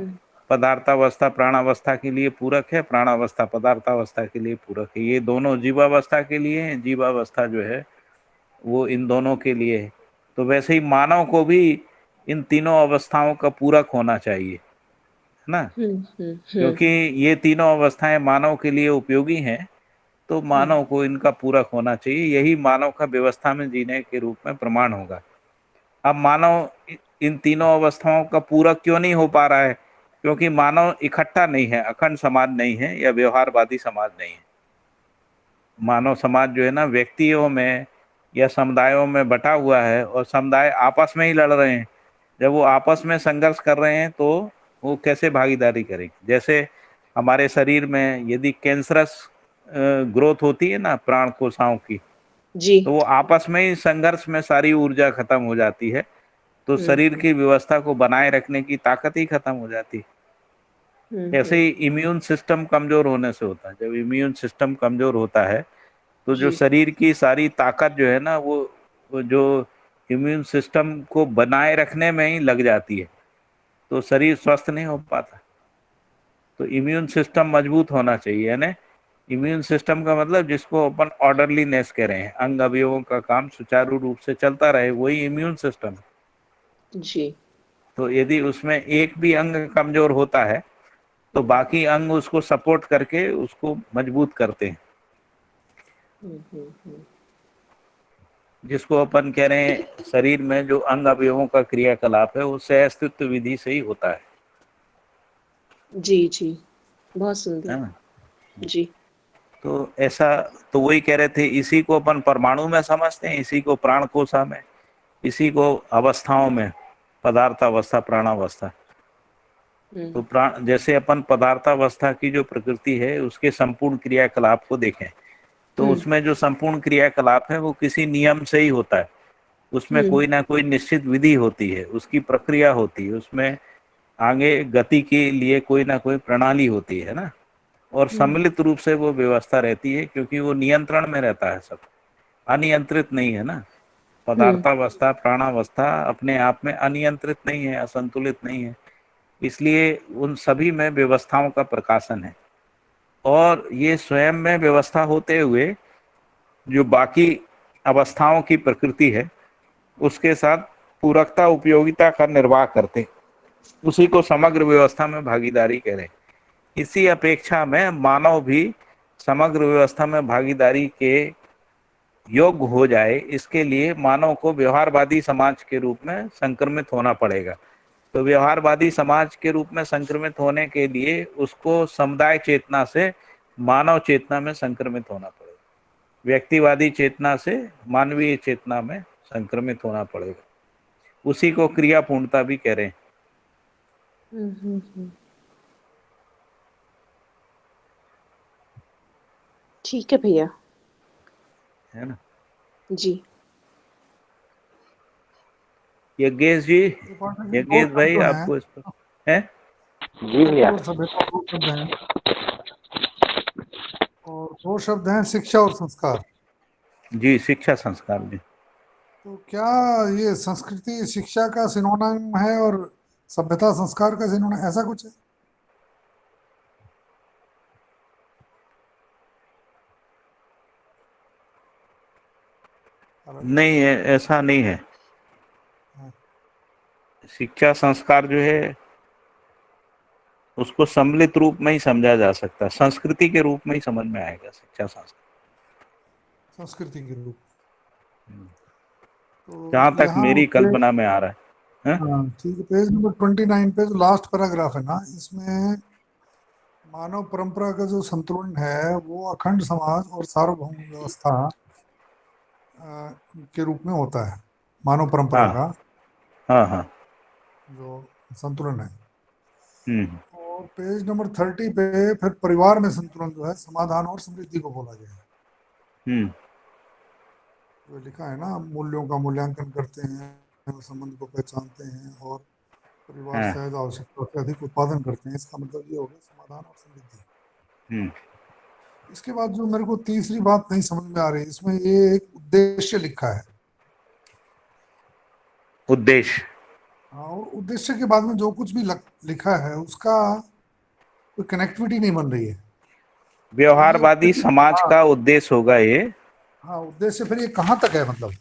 पदार्थावस्था प्राणावस्था के लिए पूरक है, प्राणावस्था पदार्थावस्था के लिए पूरक है। ये दोनों जीवावस्था के लिए है, जीवावस्था जो है वो इन दोनों के लिए है। तो वैसे ही मानव को भी इन तीनों अवस्थाओं का पूरक होना चाहिए, है ना। क्योंकि ये तीनों अवस्थाएं मानव के लिए उपयोगी हैं, तो मानव को इनका पूरक होना चाहिए। यही मानव का व्यवस्था में जीने के रूप में प्रमाण होगा। अब मानव इन तीनों अवस्थाओं का पूरक क्यों नहीं हो पा रहा है? क्योंकि मानव इकट्ठा नहीं है, अखंड समाज नहीं है, या व्यवहारवादी समाज नहीं है। मानव समाज जो है ना, व्यक्तियों में या समुदायों में बटा हुआ है, और समुदाय आपस में ही लड़ रहे हैं। जब वो आपस में संघर्ष कर रहे हैं तो वो कैसे भागीदारी करेंगे? जैसे हमारे शरीर में यदि कैंसरस ग्रोथ होती है ना प्राण कोशिकाओं की, जी। तो वो आपस में ही संघर्ष में सारी ऊर्जा खत्म हो जाती है, तो शरीर की व्यवस्था को बनाए रखने की ताकत ही खत्म हो जाती है। ऐसे ही इम्यून सिस्टम कमजोर होने से होता है। जब इम्यून सिस्टम कमजोर होता है तो जो जी। शरीर की सारी ताकत जो है ना, वो जो इम्यून सिस्टम को बनाए रखने में ही लग जाती है, तो शरीर स्वस्थ नहीं हो पाता। तो इम्यून सिस्टम मजबूत होना चाहिए, है ना। इम्यून सिस्टम का मतलब जिसको अपन ऑर्डरलीनेस कह रहे हैं, अंग अवयवों का काम सुचारू रूप से चलता रहे, वही इम्यून सिस्टम है। जी। तो यदि उसमें एक भी अंग कमजोर होता है तो बाकी अंग उसको सपोर्ट करके उसको मजबूत करते हैं, जिसको अपन कह रहे हैं शरीर में जो अंग अवयवों का क्रियाकलाप है वो सहअस्तित्व विधि से ही होता है जी। जी, बहुत सुंदर। ना। जी। तो ऐसा, तो वही कह रहे थे, इसी को अपन परमाणु में समझते हैं, इसी को प्राण कोशा में, इसी को अवस्थाओं में, पदार्थावस्था प्राणावस्था। तो प्राण, जैसे अपन पदार्थावस्था की जो प्रकृति है उसके संपूर्ण क्रियाकलाप को देखें, तो उसमें जो संपूर्ण क्रियाकलाप है वो किसी नियम से ही होता है। उसमें कोई ना कोई निश्चित विधि होती है, उसकी प्रक्रिया होती है, उसमें आगे गति के लिए कोई ना कोई प्रणाली होती है ना। और सम्मिलित रूप से वो व्यवस्था रहती है, क्योंकि वो नियंत्रण में रहता है, सब अनियंत्रित नहीं है ना। पदार्थावस्था प्राणावस्था अपने आप में अनियंत्रित नहीं है, असंतुलित नहीं है, इसलिए उन सभी में व्यवस्थाओं का प्रकाशन है। और ये स्वयं में व्यवस्था होते हुए जो बाकी अवस्थाओं की प्रकृति है उसके साथ पूरकता उपयोगिता का निर्वाह करते, उसी को समग्र व्यवस्था में भागीदारी कह रहे हैं। इसी अपेक्षा में मानव भी समग्र व्यवस्था में भागीदारी के योग्य हो जाए, इसके लिए मानव को व्यवहारवादी समाज के रूप में संक्रमित होना पड़ेगा। तो व्यवहारवादी समाज के रूप में संक्रमित होने के लिए उसको समुदाय चेतना से मानव चेतना में संक्रमित होना पड़ेगा, व्यक्तिवादी चेतना से मानवीय चेतना में संक्रमित होना पड़ेगा। उसी को क्रिया पूर्णता भी कह रहे हैं। ठीक है भैया, है ना। जी। यज्ञेश जी, ये पाठक जी दो यज्ञेश शब्द भाई जो हैं, आपको इस पर है जी भैया। और सभ्यता दो शब्द हैं, और दो शब्द हैं शिक्षा और संस्कार। जी, शिक्षा संस्कार जी। तो क्या ये संस्कृति शिक्षा का सिनोनिम है और सभ्यता संस्कार का सिनोनिम, ऐसा कुछ है? नहीं है, ऐसा नहीं है। शिक्षा संस्कार जो है उसको सम्मिलित रूप में ही समझा जा सकता है, संस्कृति के रूप में ही समझ में आएगा शिक्षा संस्कार, संस्कृति के रूप। तो जहां तक यहाँ मेरी पे, कल्पना में आ रहा है। हाँ ठीक है, पेज नंबर 29 पे जो लास्ट पैराग्राफ है ना, इसमें मानव परंपरा का जो संतुलन है वो अखंड समाज और सार्वभौम व्यवस्था के रूप में होता है। मानव परंपरा हाँ का हाँ हाँ। जो संतुलन है, हम्म। और पेज नंबर 30 पे फिर परिवार में संतुलन जो है, समाधान और समृद्धि को बोला गया है। हम्म। जो लिखा है ना, मूल्यों का मूल्यांकन करते हैं, संबंध को पहचानते हैं और परिवार हाँ। शायद आवश्यकता से अधिक उत्पादन करते हैं। इसका मतलब ये हो गया समाधान और समृद्धि। हम्म। इसके बाद जो मेरे को तीसरी बात नहीं समझ में आ रही, इसमें ये एक उद्देश्य लिखा है। उद्देश्य। हाँ, और उद्देश्य के बाद में जो कुछ भी लिखा है उसका कोई कनेक्टिविटी नहीं बन रही है। तो ये व्यवहारवादी उद्देश्य, समाज हाँ का उद्देश्य होगा ये। हाँ, उद्देश्य फिर ये कहाँ तक है, मतलब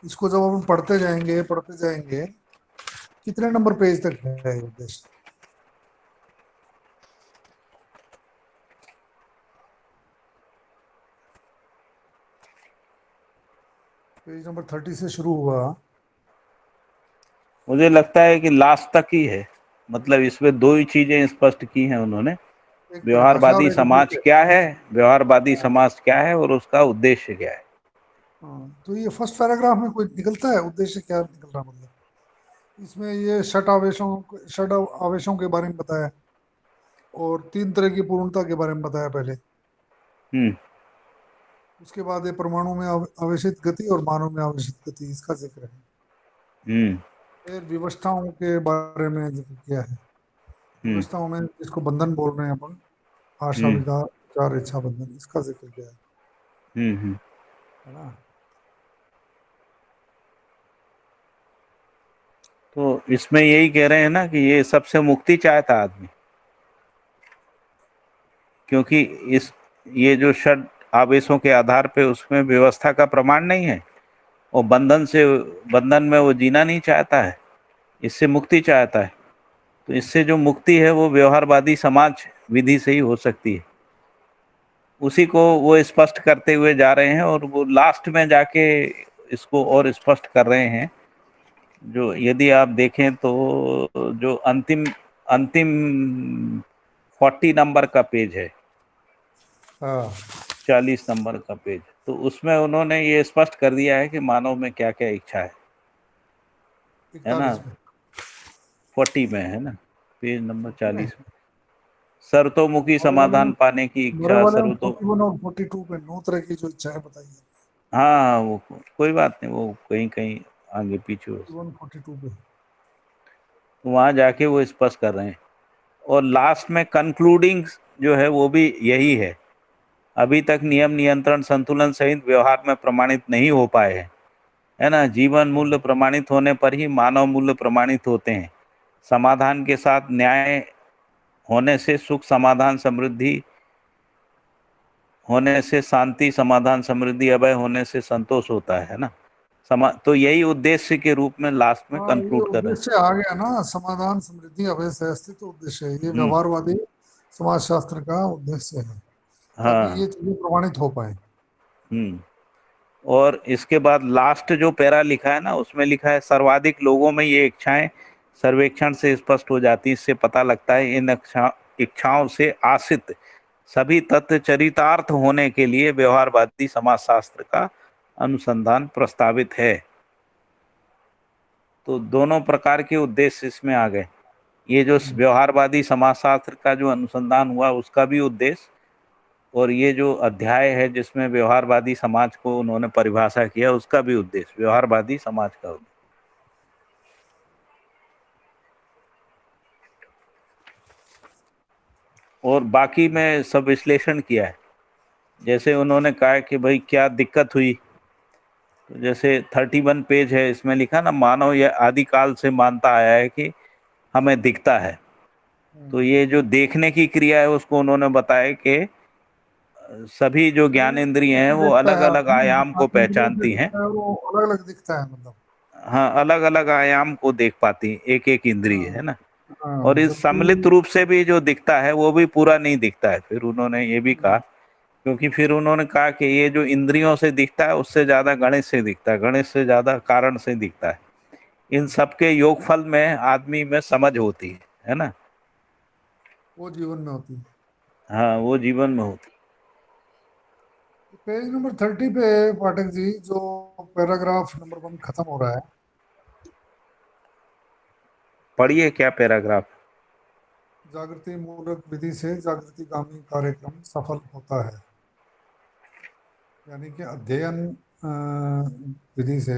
इसको जब हम पढ़ते जाएंगे कितने नंबर पेज तक है ये उद्देश्य? पेज नंबर 30 से शुरू हुआ। मुझे लगता है कि लास्ट तक ही है, मतलब इसमें दो ही चीजें स्पष्ट की हैं उन्होंने। एक परिभाषा और व्यवहारवादी एक समाज उद्देश्य। क्या है, व्यवहारवादी हाँ समाज क्या है और उसका उद्देश्य क्या है। हाँ, तो ये फर्स्ट पैराग्राफ में कोई निकलता है उद्देश्य क्या निकल रहा, मतलब इसमें ये षट आवेशों के बारे में बताया और 3 तरह की पूर्णता के बारे में बताया पहले। हम्म। उसके बाद ये परमाणु में आवेशित गति और मानव में आवेशित गति, इसका जिक्र है। हम्म। फिर विवक्षताओं के बारे में जिक्र किया है। हम्म। विवक्षताओं में जिसको बंधन बोल रहे हैं अपन, आशा हम्म। विकार विचार इच्छा बंधन, इसका जिक्र किया हम्म। है ना। तो इसमें यही कह रहे हैं ना कि ये सबसे मुक्ति चाहता आदमी, क्योंकि इस ये जो षड आवेशों के आधार पे उसमें व्यवस्था का प्रमाण नहीं है और बंधन में वो जीना नहीं चाहता है, इससे मुक्ति चाहता है। तो इससे जो मुक्ति है वो व्यवहारवादी समाज विधि से ही हो सकती है। उसी को वो स्पष्ट करते हुए जा रहे हैं और वो लास्ट में जाके इसको और स्पष्ट कर रहे हैं। जो यदि आप देखें तो जो अंतिम अंतिम 40 नंबर का पेज है, हाँ 40 नंबर का पेज, तो उसमें उन्होंने ये स्पष्ट कर दिया है कि मानव में क्या क्या इच्छा है ना। 41 में 40 में है ना, पेज नंबर 40 में 40 में। सर्वतोमुखी हमारे वाले में समाधान पाने की मेरे इच्छा वाले में सर्वतो 41 और 42 पे 9 तरह की जो इच्छाएं बताई है। हाँ, वो कोई बात नहीं, वो कहीं कहीं आगे पीछे हो, 41 42 पे। तो वहां जाके वो स्पष्ट कर रहे हैं। और लास्ट में कंक्लूडिंग जो है वो भी यही है, अभी तक नियम नियंत्रण संतुलन सहित व्यवहार में प्रमाणित नहीं हो पाए हैं, है ना। जीवन मूल्य प्रमाणित होने पर ही मानव मूल्य प्रमाणित होते हैं। समाधान के साथ न्याय होने से सुख समाधान समृद्धि होने से शांति, समाधान समृद्धि, अभय होने से संतोष होता है ना। तो यही उद्देश्य के रूप में लास्ट में हाँ, ये कंक्लूड कर रहे हैं। उद्देश्य आ गया ना, समाधान समृद्धि अभय से अस्तित्व उद्देश्य है। ये हम्म। व्यवहारवादी समाजशास्त्र का उद्देश्य है, ताकि हाँ। ये चीजें प्रमाणित हो पाए। हम्म। और इसके बाद लास्ट जो पैरा लिखा है ना, उसमें लिखा है सर्वाधिक लोगों में ये इच्छाएं सर्वेक्षण से स्पष्ट हो जाती, इससे पता लगता है इन इच्छाओं से आश्रित सभी तत्व चरितार्थ होने के लिए व्यवहारवादी समाजशास्त्र का अनुसंधान प्रस्तावित है। तो दोनों प्रकार के उद्देश्य इसमें आ गए। ये जो व्यवहारवादी समाजशास्त्र का जो अनुसंधान हुआ उसका भी उद्देश्य, और ये जो अध्याय है जिसमें व्यवहारवादी समाज को उन्होंने परिभाषा किया उसका भी उद्देश्य, व्यवहारवादी समाज का उद्देश्य। और बाकी में सब विश्लेषण किया है। जैसे उन्होंने कहा कि भाई क्या दिक्कत हुई, तो जैसे 31 पेज है, इसमें लिखा ना, मानव यह आदिकाल से मानता आया है कि हमें दिखता है। तो ये जो देखने की क्रिया है उसको उन्होंने बताया कि सभी जो ज्ञानेंद्रिय हैं कैसे वो देखता अलग है अलग आदमी, आयाम को इंद्रियों से पहचानती हैं। देखता है, वो अलग अलग दिखता है मतलब। हाँ, अलग अलग आयाम को देख पाती हैं, एक एक इंद्रिय, हाँ है ना। और हाँ, इस सम्मिलित जबकि रूप से भी जो दिखता है वो भी पूरा नहीं दिखता है, फिर उन्होंने ये भी कहा। क्योंकि फिर उन्होंने कहा कि ये जो इंद्रियों से दिखता है उससे ज्यादा गणित से दिखता है, गणित से ज्यादा कारण से दिखता है। इन सबके योगफल में आदमी में समझ होती है ना। वो जीवन में होती है। हाँ, वो जीवन में होती पेज नंबर 30 पे पाठक जी, जो पैराग्राफ नंबर 1 खत्म हो रहा है, है। पढ़िए क्या पैराग्राफ। जागृति मूलक विधि से जागृतिगामी कार्यक्रम सफल होता है, यानी कि अध्ययन विधि से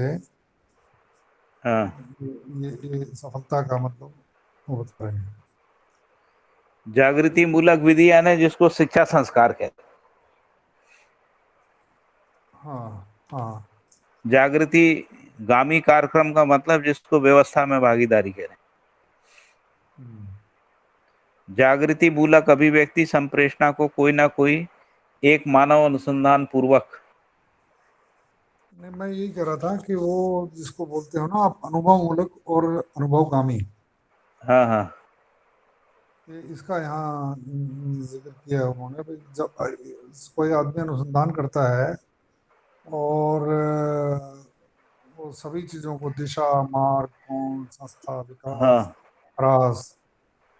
हाँ, ये सफलता का मतलब वो बता रहे हैं। जागृति मूलक विधि यानी जिसको शिक्षा संस्कार कहते हाँ हाँ हैं। जागृति गामी कार्यक्रम का मतलब जिसको व्यवस्था में भागीदारी करें। हम्म, जागृति मूलक अभिव्यक्ति संप्रेषणा को कोई ना कोई एक मानव अनुसंधान पूर्वक। नहीं, मैं यही कह रहा था कि वो जिसको बोलते हो ना आप, अनुभव मूलक और अनुभवगामी, हाँ हाँ ये इसका यहाँ जिक्र किया है उन्होंने। भाई जब कोई आदमी अनुसंधान करता है और वो सभी चीजों को, दिशा, मार्ग, कोण, संस्था, हाँ, विकास, ह्रास,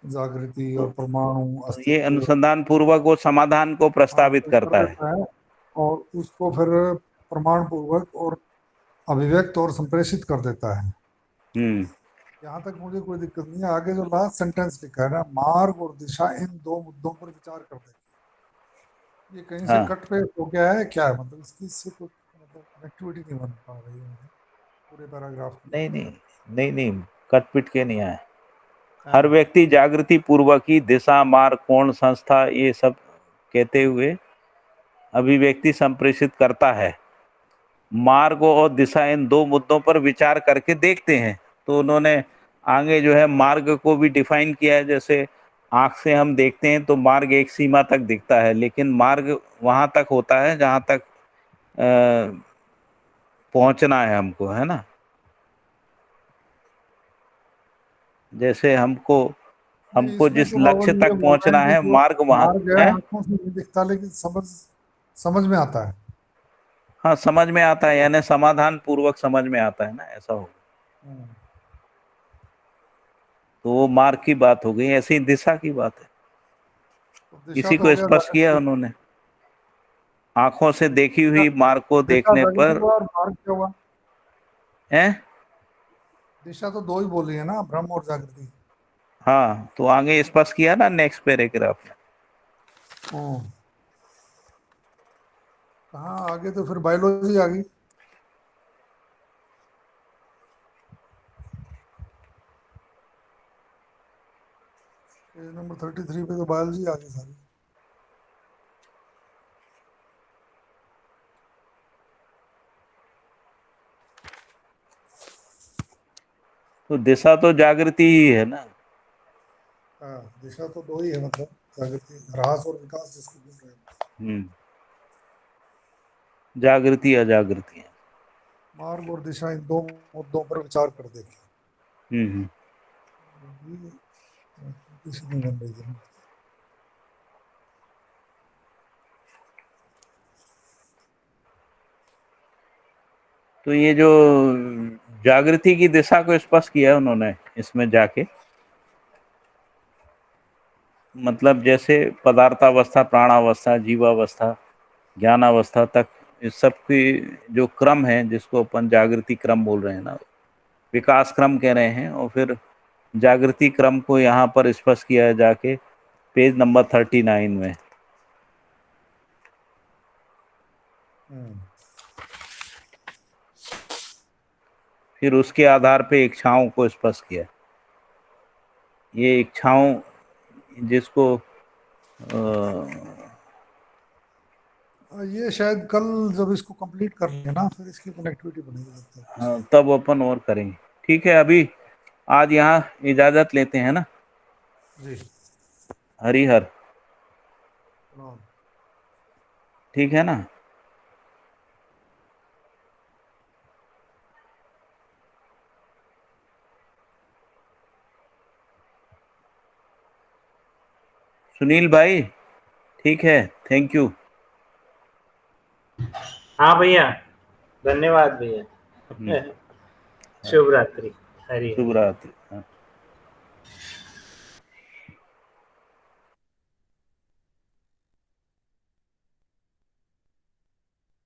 जागृति और परमाणु तो ये अस्तित्व, अनुसंधान पूर्वक वो समाधान को हाँ, प्रस्तावित तो कर करता है। देता है और उसको फिर प्रमाण पूर्वक और अभिव्यक्त और संप्रेषित कर देता है। हम्म। यहाँ तक मुझे कोई दिक्कत नहीं है। आगे जो लास्ट सेंटेंस लिखा है ना, मार्ग और दिशा इन दो मुद्दों पर विचार कर देंगे, ये कहीं से हाँ, कट पे हो गया है क्या है? मतलब इसकी इससे कोई मतलब कनेक्टिविटी नहीं बन पा रही है मुझे पूरे पैराग्राफ की। नहीं नहीं, नहीं नहीं, कट पिट के नहीं आए। हर हाँ व्यक्ति जागृति पूर्वक ही दिशा, मार्ग, कोण, संस्था ये सब कहते हुए अभिव्यक्ति संप्रेषित करता है। मार्ग और दिशा इन दो मुद्दों पर विचार करके देखते हैं। तो उन्होंने आगे जो है मार्ग को भी डिफाइन किया है। जैसे आंख से हम देखते हैं तो मार्ग एक सीमा तक दिखता है, लेकिन मार्ग वहां तक होता है जहां तक पहुंचना है हमको, है ना। जैसे हमको नहीं, हमको इसमें जिस तो बाबा लक्ष्य जी ये तक बोल रहे पहुंचना हैं कि है, जो मार्ग वहां मार्ग है है। आंखों से नहीं दिखता लेकिन समझ समझ में आता है। हाँ, समझ में आता है, यानी समाधान पूर्वक समझ में आता है ना, ऐसा हो। हम्म, तो वो मार्ग की बात हो गई, ऐसी दिशा की बात है। तो दिशा इसी तो हो को गया स्पष्ट किया जागृति। उन्होंने। आंखों से देखी दिशा हुई मार्ग को दिशा देखने जागृति पर हुआ और मार्ग क्या हुआ? है। दिशा तो दो ही बोली है ना, ब्रह्म और जागृति। हाँ, तो आगे स्पष्ट किया ना नेक्स्ट पैराग्राफ में। हम्म, कहाँ आगे तो फिर बायोलॉजी आ गई। पेज नंबर 33 पे तो बायोलॉजी आ गई सारी। तो दिशा तो जागृति ही है ना। हाँ, दिशा तो दो ही है, मतलब जागृति, ह्रास और विकास जिसको बोल रहे हैं। जागृति अजागृति है। मार्ग और दिशा इन दो मुद्दों पर विचार कर देखें। हम्म। ये किसी नहीं बन रही है। तो ये जो जागृति की दिशा को स्पष्ट किया है उन्होंने इसमें जाके, मतलब जैसे पदार्थावस्था, प्राणावस्था, जीवावस्था, ज्ञानावस्था तक इस सब की जो क्रम है, जिसको अपन जागृति क्रम बोल रहे हैं ना, विकास क्रम कह रहे हैं, और फिर जागृति क्रम को यहाँ पर स्पष्ट किया है जाके पेज नंबर 39 में। फिर उसके आधार पे इच्छाओं को स्पष्ट किया। ये इच्छाओं जिसको ये शायद कल जब इसको कंप्लीट कर लेंगे ना, फिर इसकी कनेक्टिविटी बनेगी लगता है। हाँ, तब अपन और करेंगे। ठीक है, अभी आज यहाँ इजाजत लेते हैं ना। जी, हरिहर, प्रणाम। ठीक है ना। सुनील भाई, ठीक है, थैंक यू। हाँ भैया, धन्यवाद भैया। हाँ, शुभ रात्रि। हरि हरि। शुभ रात्रि। हाँ।